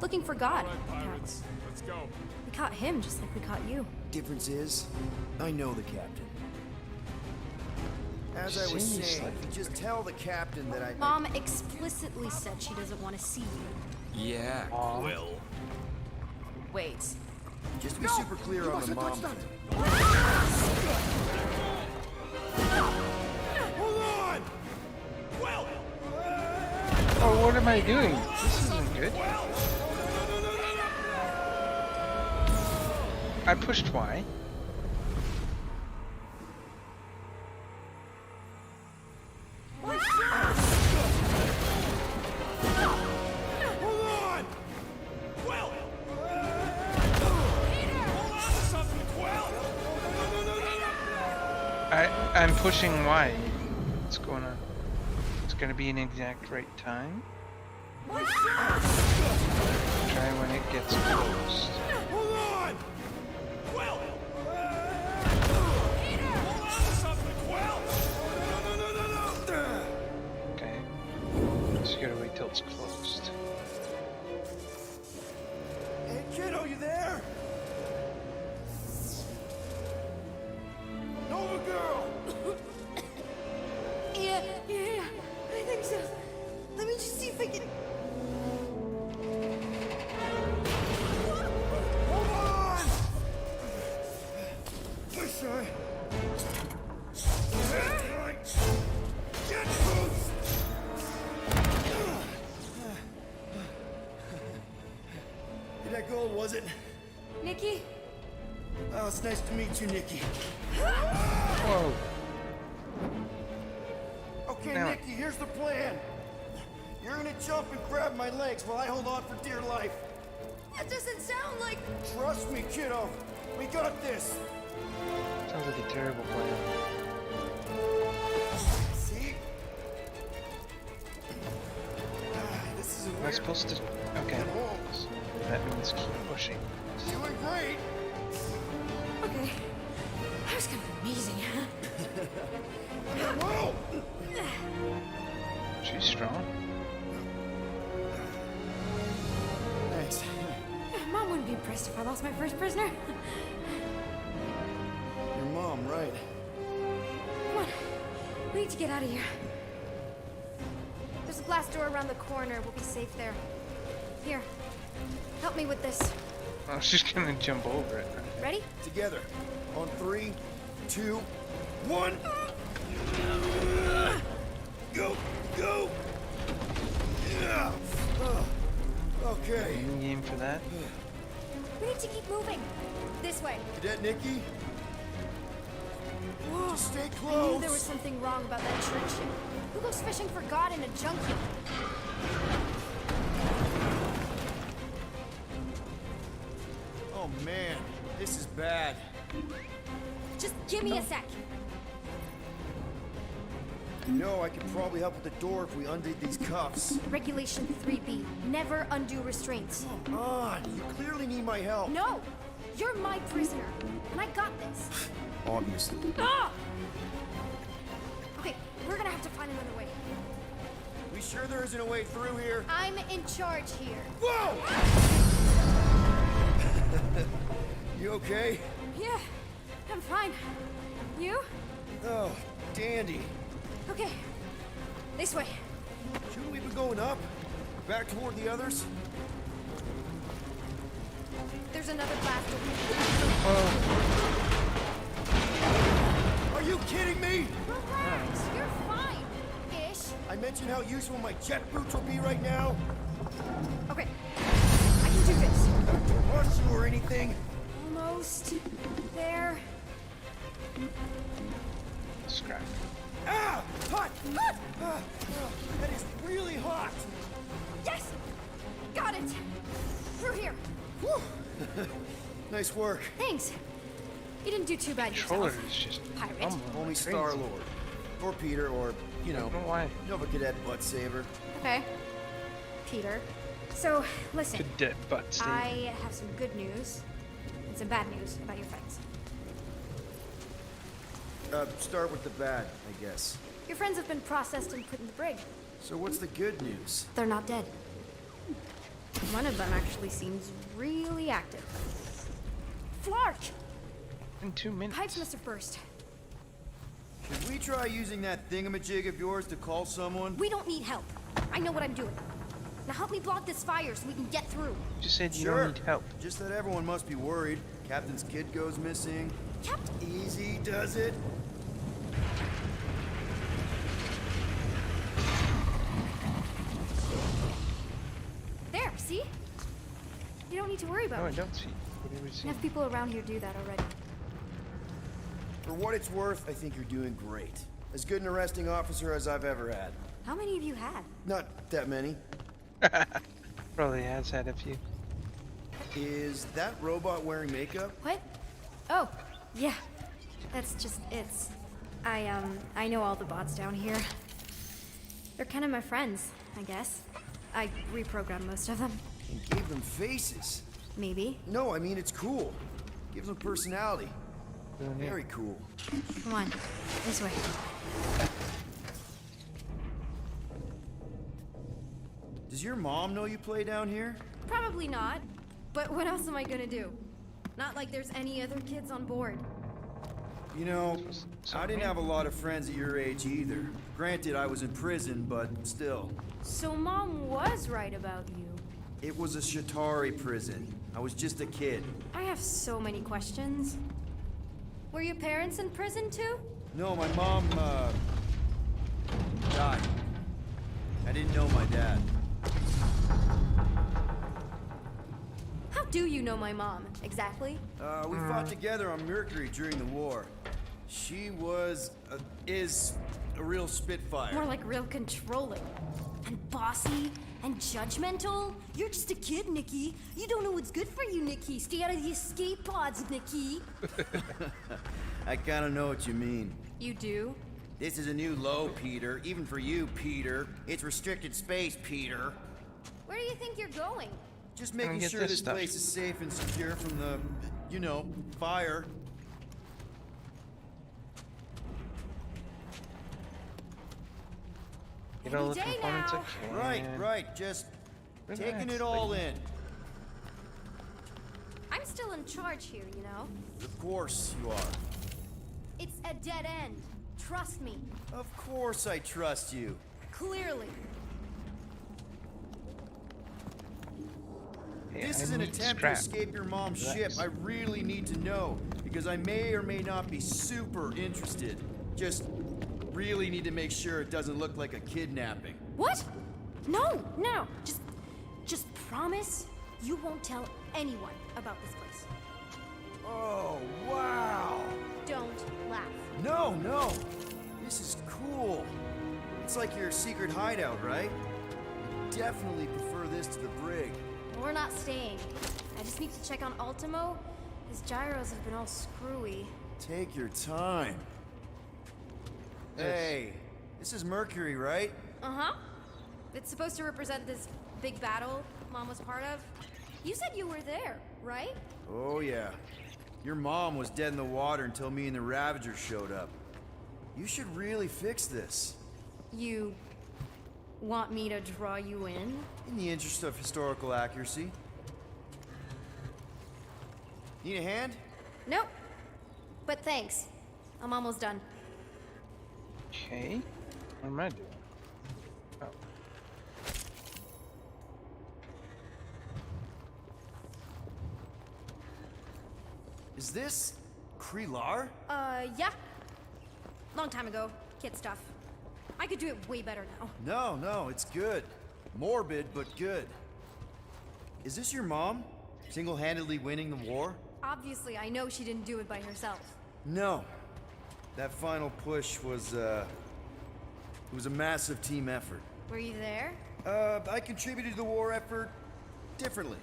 looking for God. All right, pirates. Let's go. We caught him just like we caught you. Difference is, I know the captain. As I was Seems saying, like- if you just tell the captain that I... Mom explicitly said she doesn't want to see you. Yeah, Aw. Quill. Wait. Just to be super clear on the mom thing. Hold on! Well, Oh, what am I doing? This isn't good. I pushed Y. hold on! Well, hold on to something, Quill! I'm pushing Y. What's going on? It's gonna be an exact right time. Try when it gets closed. Hold on! Quill! Hold on to something, Quill! Okay. So you gotta wait till it's closed. Hey, kiddo, you there? Nova girl! Yeah, I think so. Let me just see if I can. Hold on! Push her. Get loose! Hey, that gold, was it? Nikki? Oh, it's nice to meet you, Nikki. Whoa. Okay, Now- Nikki, here's the plan. You're gonna jump and grab my legs while I hold on for dear life. That doesn't sound like. Trust me, kiddo. We got this. Sounds like a terrible plan. See? This is Am I weird. supposed to? Okay. So that means keep pushing. Doing great. Okay. That was kind of amazing. Whoa! She's strong. Thanks. Mom wouldn't be impressed if I lost my first prisoner. Your mom, right? Come on. We need to get out of here. There's a glass door around the corner. We'll be safe there. Here. Help me with this. Oh, she's gonna jump over it. Ready? Together. On 3, 2, 1. Go! Go! Yeah. Okay. In game for that. We need to keep moving. This way. Cadet Nikki? Just stay I close. knew there was something wrong about that church ship. Who goes fishing for God in a junkyard? Oh man, this is bad. Just give me a sec. You know, I could probably help with the door if we undid these cuffs. Regulation 3B. Never undo restraints. Come on, you clearly need my help. No! You're my prisoner, and I got this. Obviously. Ah! Okay, we're gonna have to find another way. We sure there isn't a way through here? I'm in charge here. Whoa! You okay? Yeah, I'm fine. You? Oh, dandy. Okay, this way. Shouldn't we be going up? Back toward the others? There's another blast door. Are you kidding me? Relax, you're fine. Ish. I mentioned how useful my jet boots will be right now. Okay, I can do this. Rush you or anything? Almost there. Scrap. Ah! Hot! That is really hot! Yes! Got it! Through here. Nice work. Thanks. You didn't do too bad Controller yourself. is just Pirate. Only crazy. Star-Lord. Or Peter, or, you know, I don't know why. Nova Cadet Butt Saver. Okay. Peter. So, listen. Cadet butt state. I have some good news and some bad news about your friends. Start with the bad, I guess. Your friends have been processed and put in the brig. So what's the good news? They're not dead. One of them actually seems really active. Flark! In 2 minutes. Pipes must have burst. Should we try using that thingamajig of yours to call someone? We don't need help. I know what I'm doing. Now help me block this fire so we can get through. You just said you Sure. don't need help. Just that everyone must be worried. Captain's kid goes missing. Captain! Easy does it. There, see? You don't need to worry about No, I me. don't see. What do we see? Enough people around here do that already. For what it's worth, I think you're doing great. As good an arresting officer as I've ever had. How many have you had? Not that many. Probably has had a few. Is that robot wearing makeup? What? Oh, yeah. That's just, I know all the bots down here. They're kind of my friends, I guess. I reprogrammed most of them. And gave them faces. Maybe. No, I mean, it's cool. Gives them personality. Very cool. Come on, this way. Does your mom know you play down here? Probably not. But what else am I gonna do? Not like there's any other kids on board. You know, I didn't have a lot of friends at your age either. Granted, I was in prison, but still. So Mom was right about you. It was a Shatari prison. I was just a kid. I have so many questions. Were your parents in prison too? No, my mom, died. I didn't know my dad. How do you know my mom, exactly? We fought together on Mercury during the war. She was, is a real spitfire. More like real controlling. And bossy and judgmental. You're just a kid, Nikki. You don't know what's good for you, Nikki. Stay out of the escape pods, Nikki. I kinda know what you mean. You do? This is a new low, Peter. Even for you, Peter. It's restricted space, Peter. Where do you think you're going? Just Gonna making get sure this this stuff. place is safe and secure from the, you know, fire. Get all the Any day components now. I can. Right. Just taking Relax, it all lady. in. I'm still in charge here, you know? Of course you are. It's a dead end. Trust me. Of course I trust you. Clearly. Hey, This I is an need attempt scrap. to escape your mom's Relax. ship. I really need to know, because I may or may not be super interested. Just really need to make sure it doesn't look like a kidnapping. What? No. Just promise you won't tell anyone about this place. Oh, wow! Don't laugh. No! This is cool. It's like your secret hideout, right? I definitely prefer this to the brig. We're not staying. I just need to check on Ultimo. His gyros have been all screwy. Take your time. Yes. Hey, this is Mercury, right? Uh-huh. It's supposed to represent this big battle Mom was part of. You said you were there, right? Oh, yeah. Your mom was dead in the water until me and the Ravagers showed up. You should really fix this. You want me to draw you in? In the interest of historical accuracy. Need a hand? Nope. But thanks. I'm almost done. Okay. What am I doing? Oh. Is this Krelar? Yeah. Long time ago. Kid stuff. I could do it way better now. No, it's good. Morbid, but good. Is this your mom? Single-handedly winning the war? Obviously, I know she didn't do it by herself. No. That final push was, it was a massive team effort. Were you there? I contributed to the war effort differently.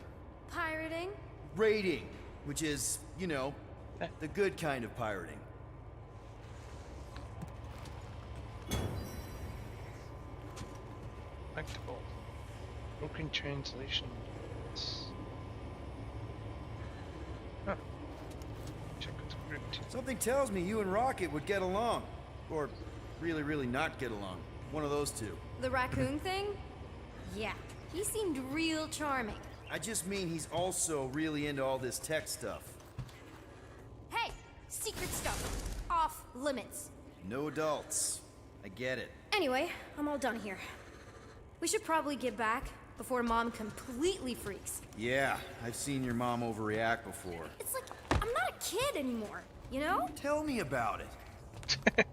Pirating? Raiding, which is, you know, the good kind of pirating. Collectible. Broken translation. Huh. Check what's good. Something tells me you and Rocket would get along. Or really, really not get along. One of those two. The raccoon thing? Yeah, he seemed real charming. I just mean he's also really into all this tech stuff. Hey, secret stuff. Off limits. No adults. I get it. Anyway, I'm all done here. We should probably get back before Mom completely freaks. Yeah, I've seen your mom overreact before. It's like, I'm not a kid anymore, you know? Tell me about it.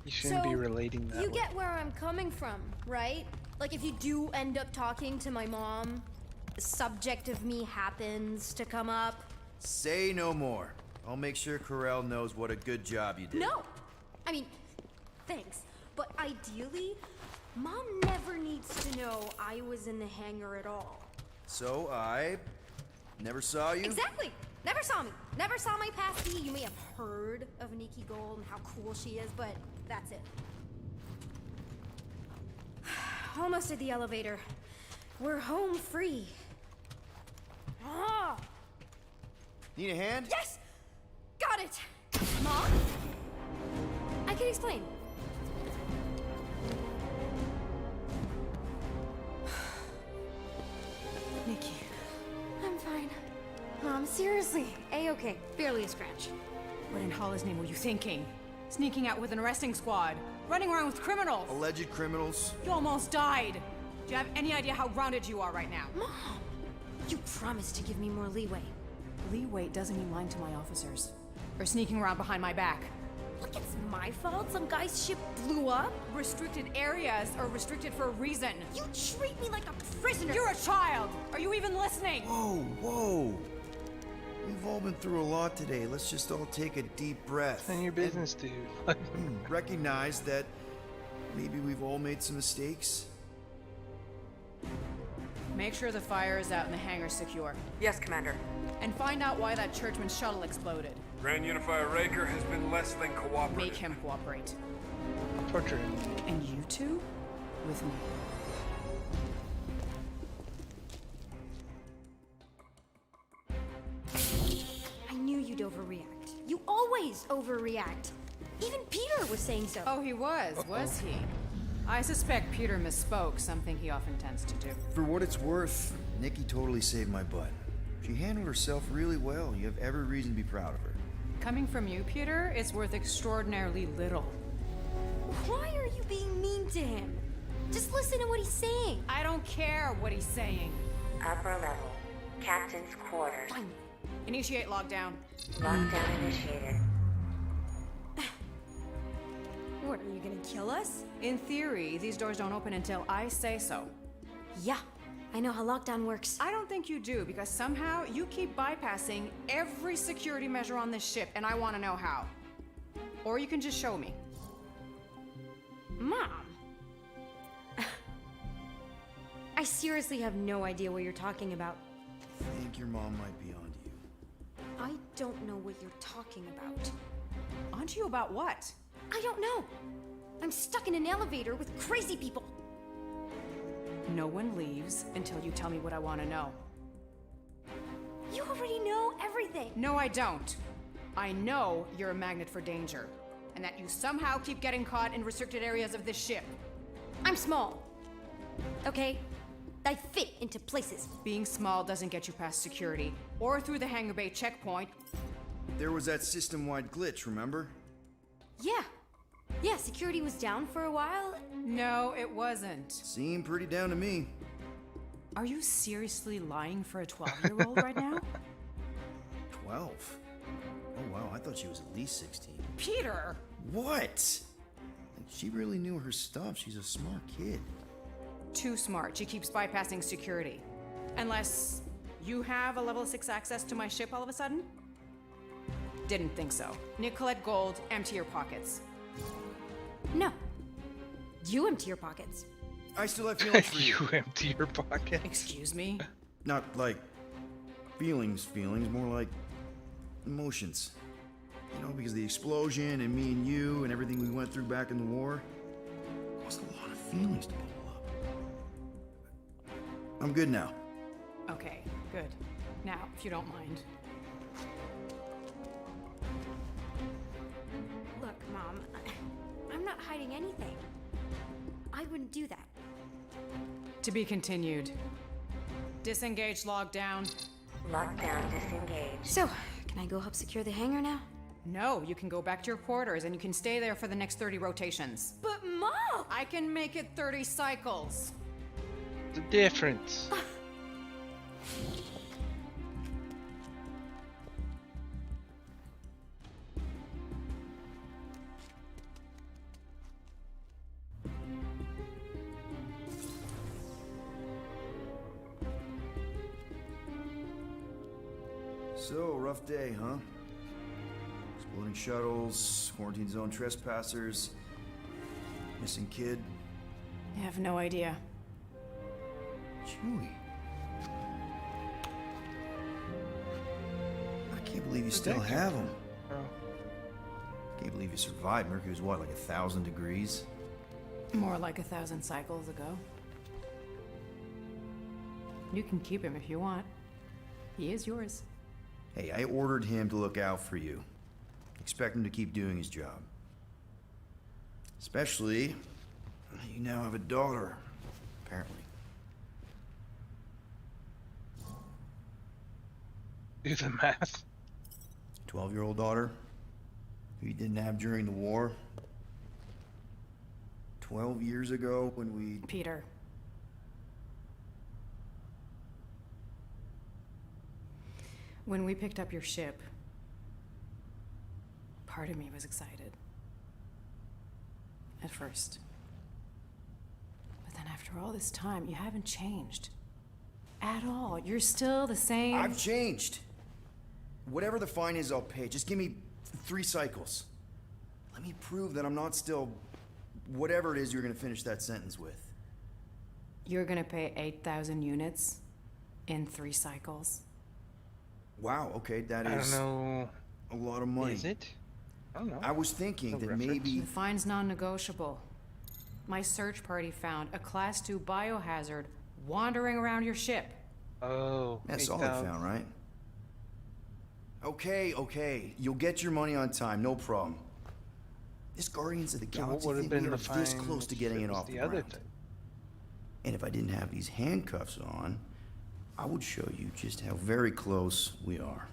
You shouldn't be relating that You way. get where I'm coming from, right? Like if you do end up talking to my mom, the subject of me happens to come up. Say no more. I'll make sure Corell knows what a good job you did. No! I mean, thanks. But ideally, Mom never needs to know I was in the hangar at all. So I never saw you? Exactly! Never saw me. Never saw my pastee. You may have heard of Nikki Gold and how cool she is, but that's it. Almost at the elevator. We're home free. Ah! Need a hand? Yes! Got it! Mom? I can explain. Nikki. I'm fine. Mom, seriously. A-okay. Barely a scratch. What in Hollis' name were you thinking? Sneaking out with an arresting squad? Running around with criminals? Alleged criminals? You almost died. Do you have any idea how grounded you are right now? Mom! You promised to give me more leeway. Leeway doesn't mean lying to my officers. Or sneaking around behind my back. Look, it's my fault some guy's ship blew up. Restricted areas are restricted for a reason. You treat me like a prisoner. You're a child! Are you even listening? Whoa, whoa. We've all been through a lot today. Let's just all take a deep breath. None of your business, dude. Recognize that maybe we've all made some mistakes. Make sure the fire is out and the hangar's secure. Yes, Commander. And find out why that churchman's shuttle exploded. Grand Unifier Raker has been less than cooperative. Make him cooperate. Torture. And you two? With me. I knew you'd overreact. You always overreact. Even Peter was saying so. Oh, he was he? I suspect Peter misspoke, something he often tends to do. For what it's worth, Nikki totally saved my butt. She handled herself really well. You have every reason to be proud of her. Coming from you, Peter, it's worth extraordinarily little. Why are you being mean to him? Just listen to what he's saying. I don't care what he's saying. Upper level. Captain's quarters. Fine. Initiate lockdown. Lockdown initiated. What, are you gonna kill us? In theory, these doors don't open until I say so. Yeah, I know how lockdown works. I don't think you do, because somehow you keep bypassing every security measure on this ship, and I want to know how. Or you can just show me. Mom! I seriously have no idea what you're talking about. I think your mom might be onto you. I don't know what you're talking about. Onto you about what? I don't know. I'm stuck in an elevator with crazy people. No one leaves until you tell me what I want to know. You already know everything. No, I don't. I know you're a magnet for danger, and that you somehow keep getting caught in restricted areas of this ship. I'm small. Okay? I fit into places. Being small doesn't get you past security, or through the hangar bay checkpoint. There was that system-wide glitch, remember? Yeah. Yeah, security was down for a while. No, it wasn't. Seemed pretty down to me. Are you seriously lying for a 12-year-old right now? 12? Oh wow, I thought she was at least 16. Peter! What? She really knew her stuff. She's a smart kid. Too smart. She keeps bypassing security. Unless you have a level 6 access to my ship all of a sudden? Didn't think so. Nicolette Gold, empty your pockets. No. You empty your pockets. I still have feelings for you. You empty your pocket. Excuse me? Not like feelings, more like emotions. You know, because the explosion and me and you and everything we went through back in the war caused a lot of feelings to bubble up. I'm good now. Okay, good. Now, if you don't mind. Look, Mom, I'm not hiding anything. I wouldn't do that. To be continued. Disengage, lockdown. Lockdown disengaged. So, can I go help secure the hangar now? No, you can go back to your quarters and you can stay there for the next 30 rotations. But Mom! I can make it 30 cycles. The difference. So, rough day, huh? Exploding shuttles, quarantine zone trespassers, missing kid. I have no idea. Chewie. I can't believe you still have him. Can't believe you survived. Mercury was what, like 1,000 degrees? More like 1,000 cycles ago. You can keep him if you want. He is yours. Hey, I ordered him to look out for you. Expect him to keep doing his job. Especially, you now have a daughter, apparently. Do the math. 12-year-old daughter, who you didn't have during the war. 12 years ago when we... Peter. When we picked up your ship, part of me was excited. At first. But then after all this time, you haven't changed. At all. You're still the same. I've changed. Whatever the fine is, I'll pay. Just give me 3 cycles. Let me prove that I'm not still... whatever it is you're gonna finish that sentence with. You're gonna pay 8,000 units in 3 cycles. Wow, okay, that is... I don't know. A lot of money. Is it? I don't know. I was thinking that maybe... The fine's non-negotiable. My search party found a Class 2 biohazard wandering around your ship. Oh, That's all I found, right? Okay. You'll get your money on time, no problem. This Guardians of the So what Galaxy would have thing, been we are the this fine close to getting it was off the other ground. thing? And if I didn't have these handcuffs on, I would show you just how very close we are.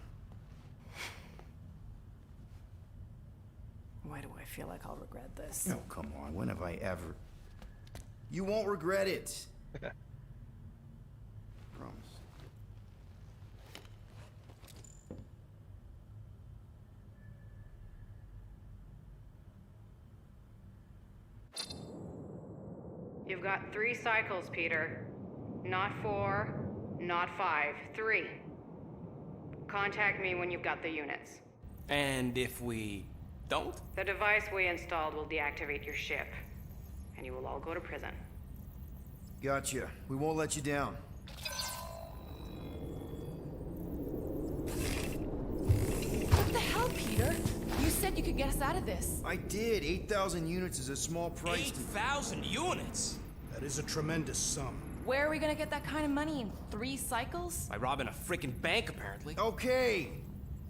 Why do I feel like I'll regret this? Oh, come on. When have I ever... You won't regret it. Promise. You've got 3 cycles, Peter. Not 4, not 5, 3. Contact me when you've got the units. And if we don't? The device we installed will deactivate your ship, and you will all go to prison. Gotcha. We won't let you down. What the hell, Peter? You said you could get us out of this. I did. 8,000 units is a small price to... 8,000 units? That is a tremendous sum. Where are we gonna get that kind of money in 3 cycles? By robbing a freaking bank, apparently. Okay.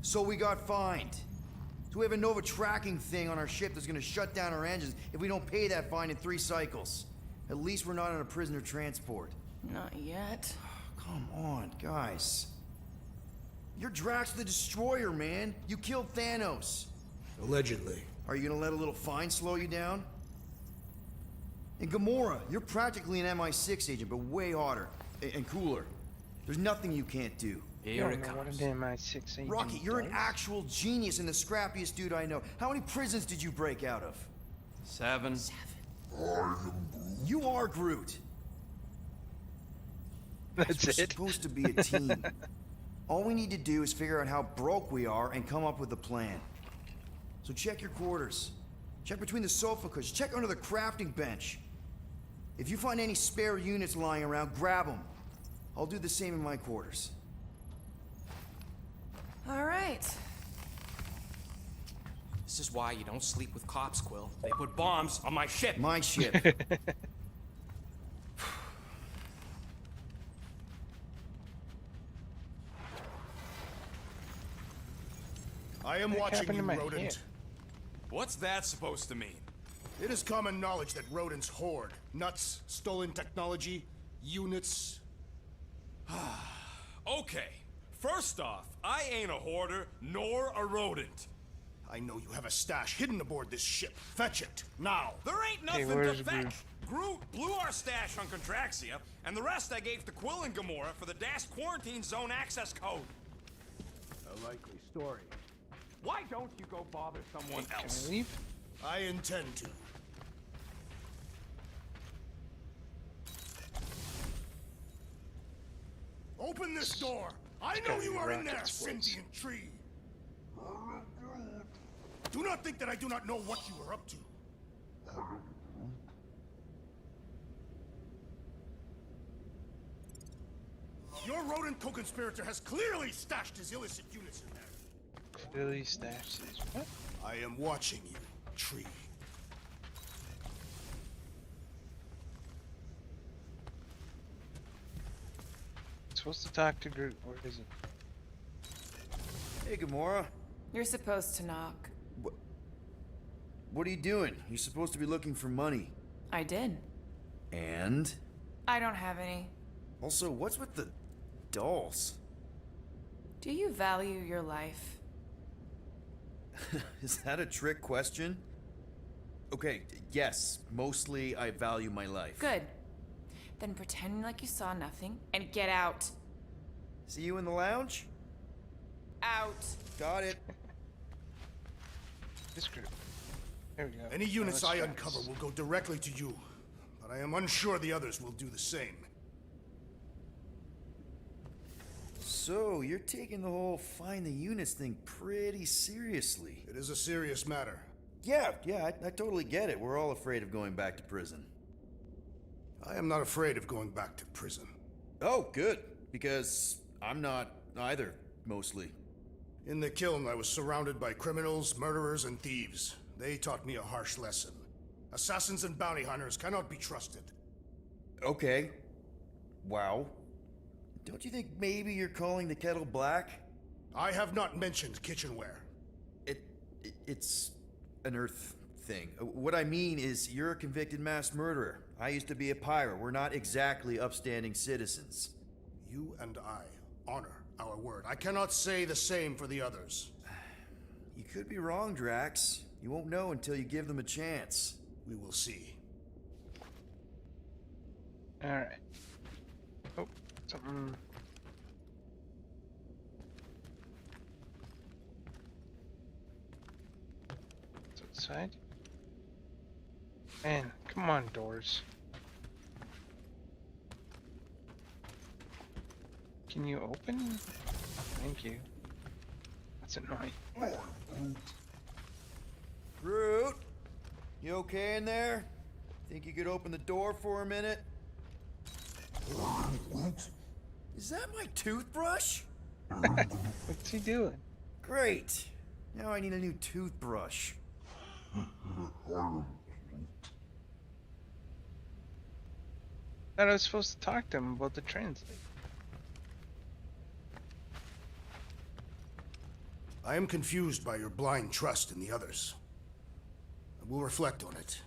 So we got fined. So we have a Nova tracking thing on our ship that's gonna shut down our engines if we don't pay that fine in 3 cycles. At least we're not on a prisoner transport. Not yet. Come on, guys. You're Drax the Destroyer, man. You killed Thanos. Allegedly. Are you gonna let a little fine slow you down? And Gamora, you're practically an MI6 agent, but way hotter and cooler. There's nothing you can't do. Here it What comes. an MI6 agent Rocky, you're an does. actual genius and the scrappiest dude I know. How many prisons did you break out of? 7. You are Groot. That's We're it. supposed to be a team. All we need to do is figure out how broke we are and come up with a plan. So check your quarters. Check between the sofa cushions. Check under the crafting bench. If you find any spare units lying around, grab them. I'll do the same in my quarters. All right. This is why you don't sleep with cops, Quill. They put bombs on my ship. My ship. I am What watching happened you, to my rodent. hair? What's that supposed to mean? It is common knowledge that rodents hoard nuts, stolen technology, units. Okay. First off, I ain't a hoarder nor a rodent. I know you have a stash hidden aboard this ship. Fetch it, now. There ain't nothing to where's fetch. Groot blew our stash on Contraxia, and the rest I gave to Quill and Gamora for the Dash Quarantine Zone access code. A likely story. Why don't you go bother someone Can else? I leave? I intend to. Open this door! I know gotta you be are in there, rockets, boys. sentient tree! Do not think that I do not know what you are up to. Your rodent co-conspirator has clearly stashed his illicit units in there. Clearly stashed his what? I am watching you, tree. Supposed to talk to Groot. Where is it? Hey, Gamora. You're supposed to knock. What are you doing? You're supposed to be looking for money. I did. And? I don't have any. Also, what's with the dolls? Do you value your life? Is that a trick question? Okay, yes, mostly I value my life. Good. Then pretend like you saw nothing and get out. See you in the lounge? Out. Got it. This Groot. There we go. Any Now units let's I try uncover this. will go directly to you, but I am unsure the others will do the same. So, you're taking the whole find the units thing pretty seriously. It is a serious matter. Yeah, I totally get it. We're all afraid of going back to prison. I am not afraid of going back to prison. Oh, good. Because I'm not either, mostly. In the kiln, I was surrounded by criminals, murderers, and thieves. They taught me a harsh lesson. Assassins and bounty hunters cannot be trusted. Okay. Wow. Don't you think maybe you're calling the kettle black? I have not mentioned kitchenware. It's an Earth thing. What I mean is, you're a convicted mass murderer. I used to be a pirate. We're not exactly upstanding citizens. You and I honor our word. I cannot say the same for the others. You could be wrong, Drax. You won't know until you give them a chance. We will see. Alright. Oh, something. It's outside. Man, come on, doors. Can you open? Thank you. That's annoying. Groot? You okay in there? Think you could open the door for a minute? Is that my toothbrush? What's he doing? Great. Now I need a new toothbrush. Thought I was supposed to talk to him about the translate. I am confused by your blind trust in the others. I will reflect on it.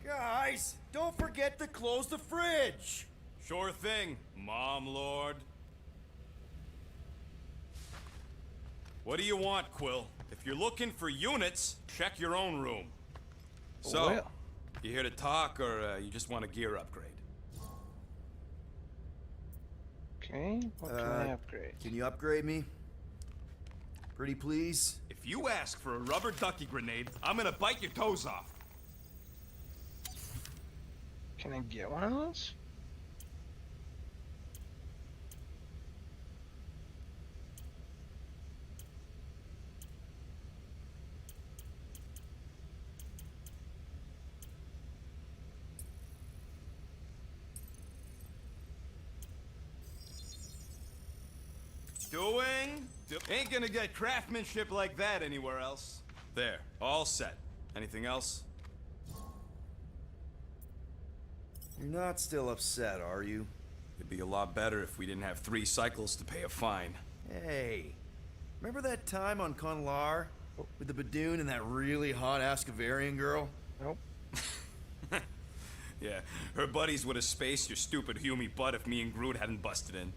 Guys, don't forget to close the fridge! Sure thing, Mom Lord. What do you want, Quill? If you're looking for units, check your own room. So, Well. you here to talk, or you just want a gear upgrade? Okay, what can I upgrade? Can you upgrade me? Pretty please? If you ask for a rubber ducky grenade, I'm gonna bite your toes off. Can I get one of those? Ain't gonna get craftsmanship like that anywhere else. There, all set. Anything else? You're not still upset, are you? It'd be a lot better if we didn't have 3 cycles to pay a fine. Hey, remember that time on Conlar? With the Badoon and that really hot Ascavarian girl? Nope. Yeah, her buddies would have spaced your stupid Hume butt if me and Groot hadn't busted in.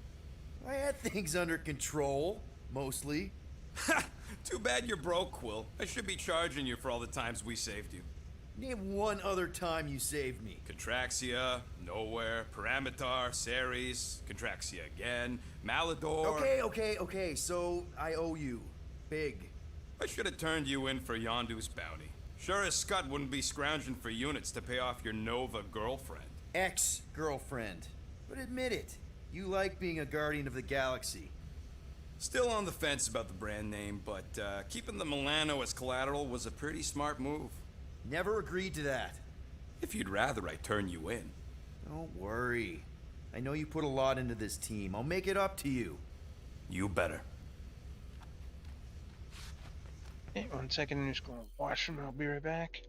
I had things under control, mostly. Ha! Too bad you're broke, Quill. I should be charging you for all the times we saved you. Name one other time you saved me. Contraxia, Nowhere, Paramitar, Ceres, Contraxia again, Malador... Okay, so I owe you. Big. I should have turned you in for Yondu's bounty. Sure as Scott wouldn't be scrounging for units to pay off your Nova girlfriend. Ex-girlfriend. But admit it, you like being a Guardian of the Galaxy. Still on the fence about the brand name, but keeping the Milano as collateral was a pretty smart move. Never agreed to that. If you'd rather I turn you in. Don't worry. I know you put a lot into this team. I'll make it up to you. You better. Hey, 1 second, I'm just gonna wash them. I'll be right back.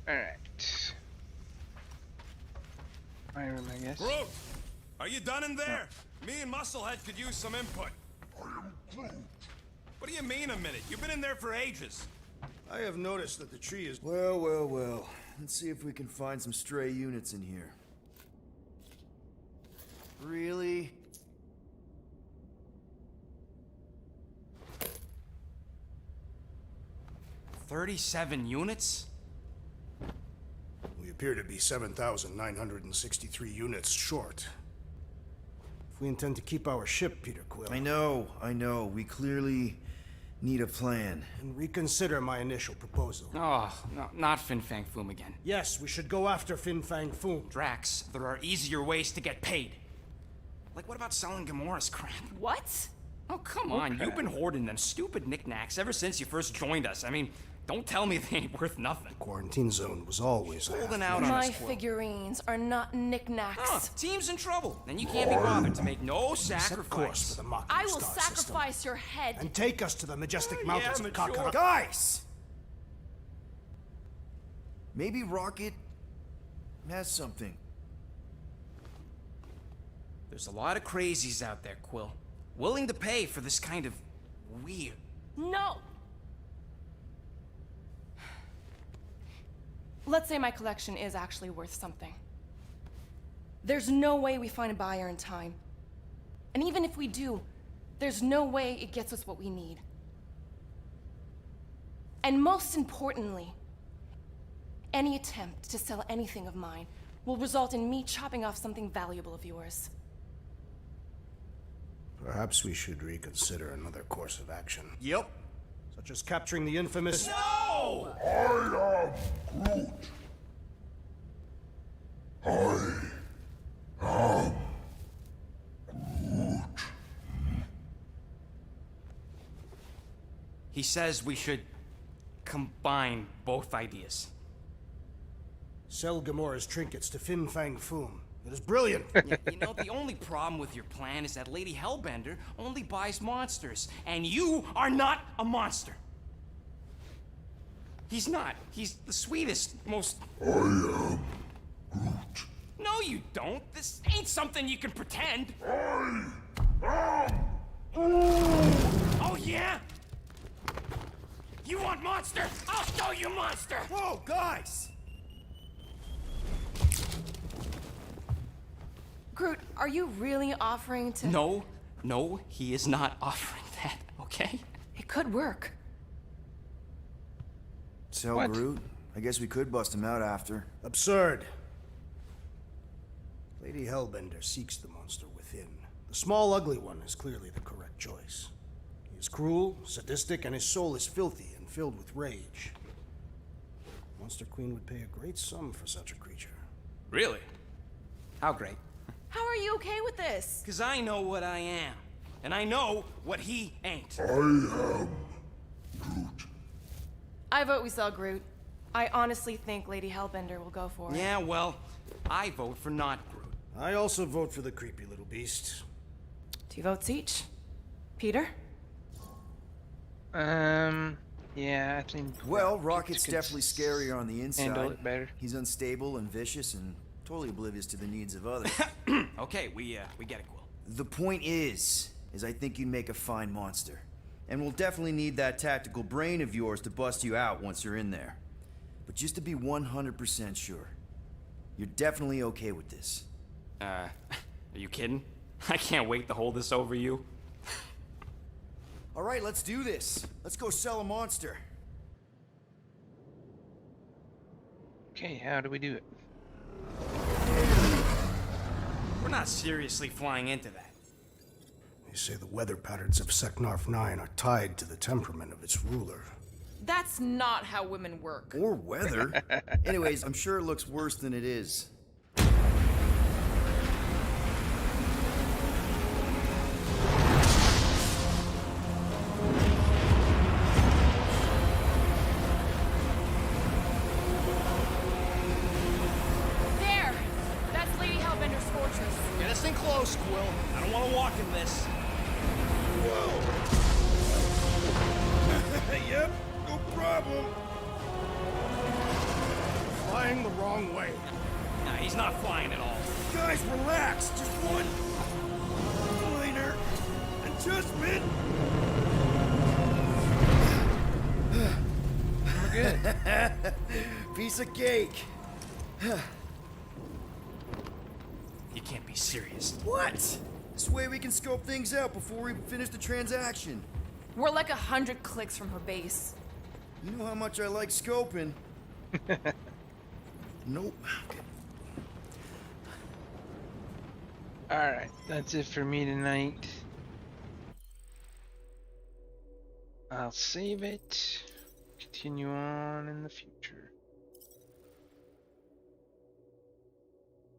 Alright. My room, I guess. Groot! Are you done in there? Me and Musclehead could use some input. I am Groot. What do you mean a minute? You've been in there for ages. I have noticed that the tree is... Well. Let's see if we can find some stray units in here. Really? $37 units? We appear to be 7,963 units short. If we intend to keep our ship, Peter Quill... I know. We clearly need a plan. And reconsider my initial proposal. Oh, no, not Fin Fang Foom again. Yes, we should go after Fin Fang Foom. Drax, there are easier ways to get paid. Like, what about selling Gamora's crap? What? Oh, come on. You've been hoarding them stupid knickknacks ever since you first joined us. I mean, don't tell me they ain't worth nothing. Quarantine zone was always holding out on My us, Quill. figurines are not knickknacks. Team's in trouble, and you can't be bothered to make no Set course sacrifice. for the Mocking I will Star sacrifice system. your head. And take us to the majestic mountains of Kakara. Guys! Maybe Rocket has something. There's a lot of crazies out there, Quill. Willing to pay for this kind of weird. No! Let's say my collection is actually worth something. There's no way we find a buyer in time. And even if we do, there's no way it gets us what we need. And most importantly, any attempt to sell anything of mine will result in me chopping off something valuable of yours. Perhaps we should reconsider another course of action. Yep. So such as capturing the infamous. No! He says we should combine both ideas. Sell Gamora's trinkets to Fin Fang Foom. It is brilliant. Yeah, you know, the only problem with your plan is that Lady Hellbender only buys monsters, and you are not a monster. He's not. He's the sweetest, most... I am Groot. No, you don't. This ain't something you can pretend. Oh, yeah? You want monster? I'll show you monster! Whoa, guys! Groot, are you really offering to... No, he is not offering that, okay? It could work. So, What? Groot, I guess we could bust him out after. Absurd. Lady Hellbender seeks the monster within. The small, ugly one is clearly the correct choice. He is cruel, sadistic, and his soul is filthy and filled with rage. Monster Queen would pay a great sum for such a creature. Really? How great? How are you okay with this? Because I know what I am. And I know what he ain't. I vote we sell Groot. I honestly think Lady Hellbender will go for it. Yeah, well, I vote for not Groot. I also vote for the creepy little beast. 2 votes each. Peter? Yeah, I think. Well, Rocket's could definitely scarier on the inside. handle it better. He's unstable and vicious and totally oblivious to the needs of others. Okay, we get it, Quill. The point is I think you'd make a fine monster. And we'll definitely need that tactical brain of yours to bust you out once you're in there. But just to be 100% sure, you're definitely okay with this. Are you kidding? I can't wait to hold this over you. All right, let's do this. Let's go sell a monster. Okay, how do we do it? We're not seriously flying into that. They say the weather patterns of Seknarf 9 are tied to the temperament of its ruler. That's not how women work. Or weather. Anyways, I'm sure it looks worse than it is. There! That's Lady Hellbender's fortress. Get us in close, Quill. I don't want to walk in this. Yep, no problem. Flying the wrong way. Nah, he's not flying at all. Guys, relax. Just one minor adjustment. We're good. Piece of cake. You can't be serious. What? This way we can scope things out before we finish the transaction. We're like 100 clicks from her base. You know how much I like scoping. Nope. Alright, that's it for me tonight. I'll save it. Continue on in the future.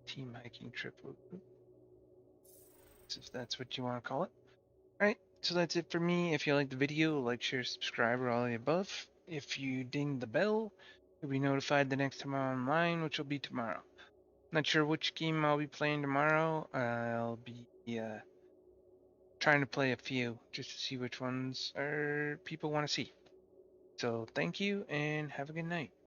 Team hiking trip. If that's what you want to call it. Alright, so that's it for me. If you liked the video, like, share, subscribe, or all the above. If you ding the bell, you'll be notified the next time I'm online, which will be tomorrow. Not sure which game I'll be playing tomorrow. I'll be trying to play a few just to see which ones people want to see. So thank you and have a good night.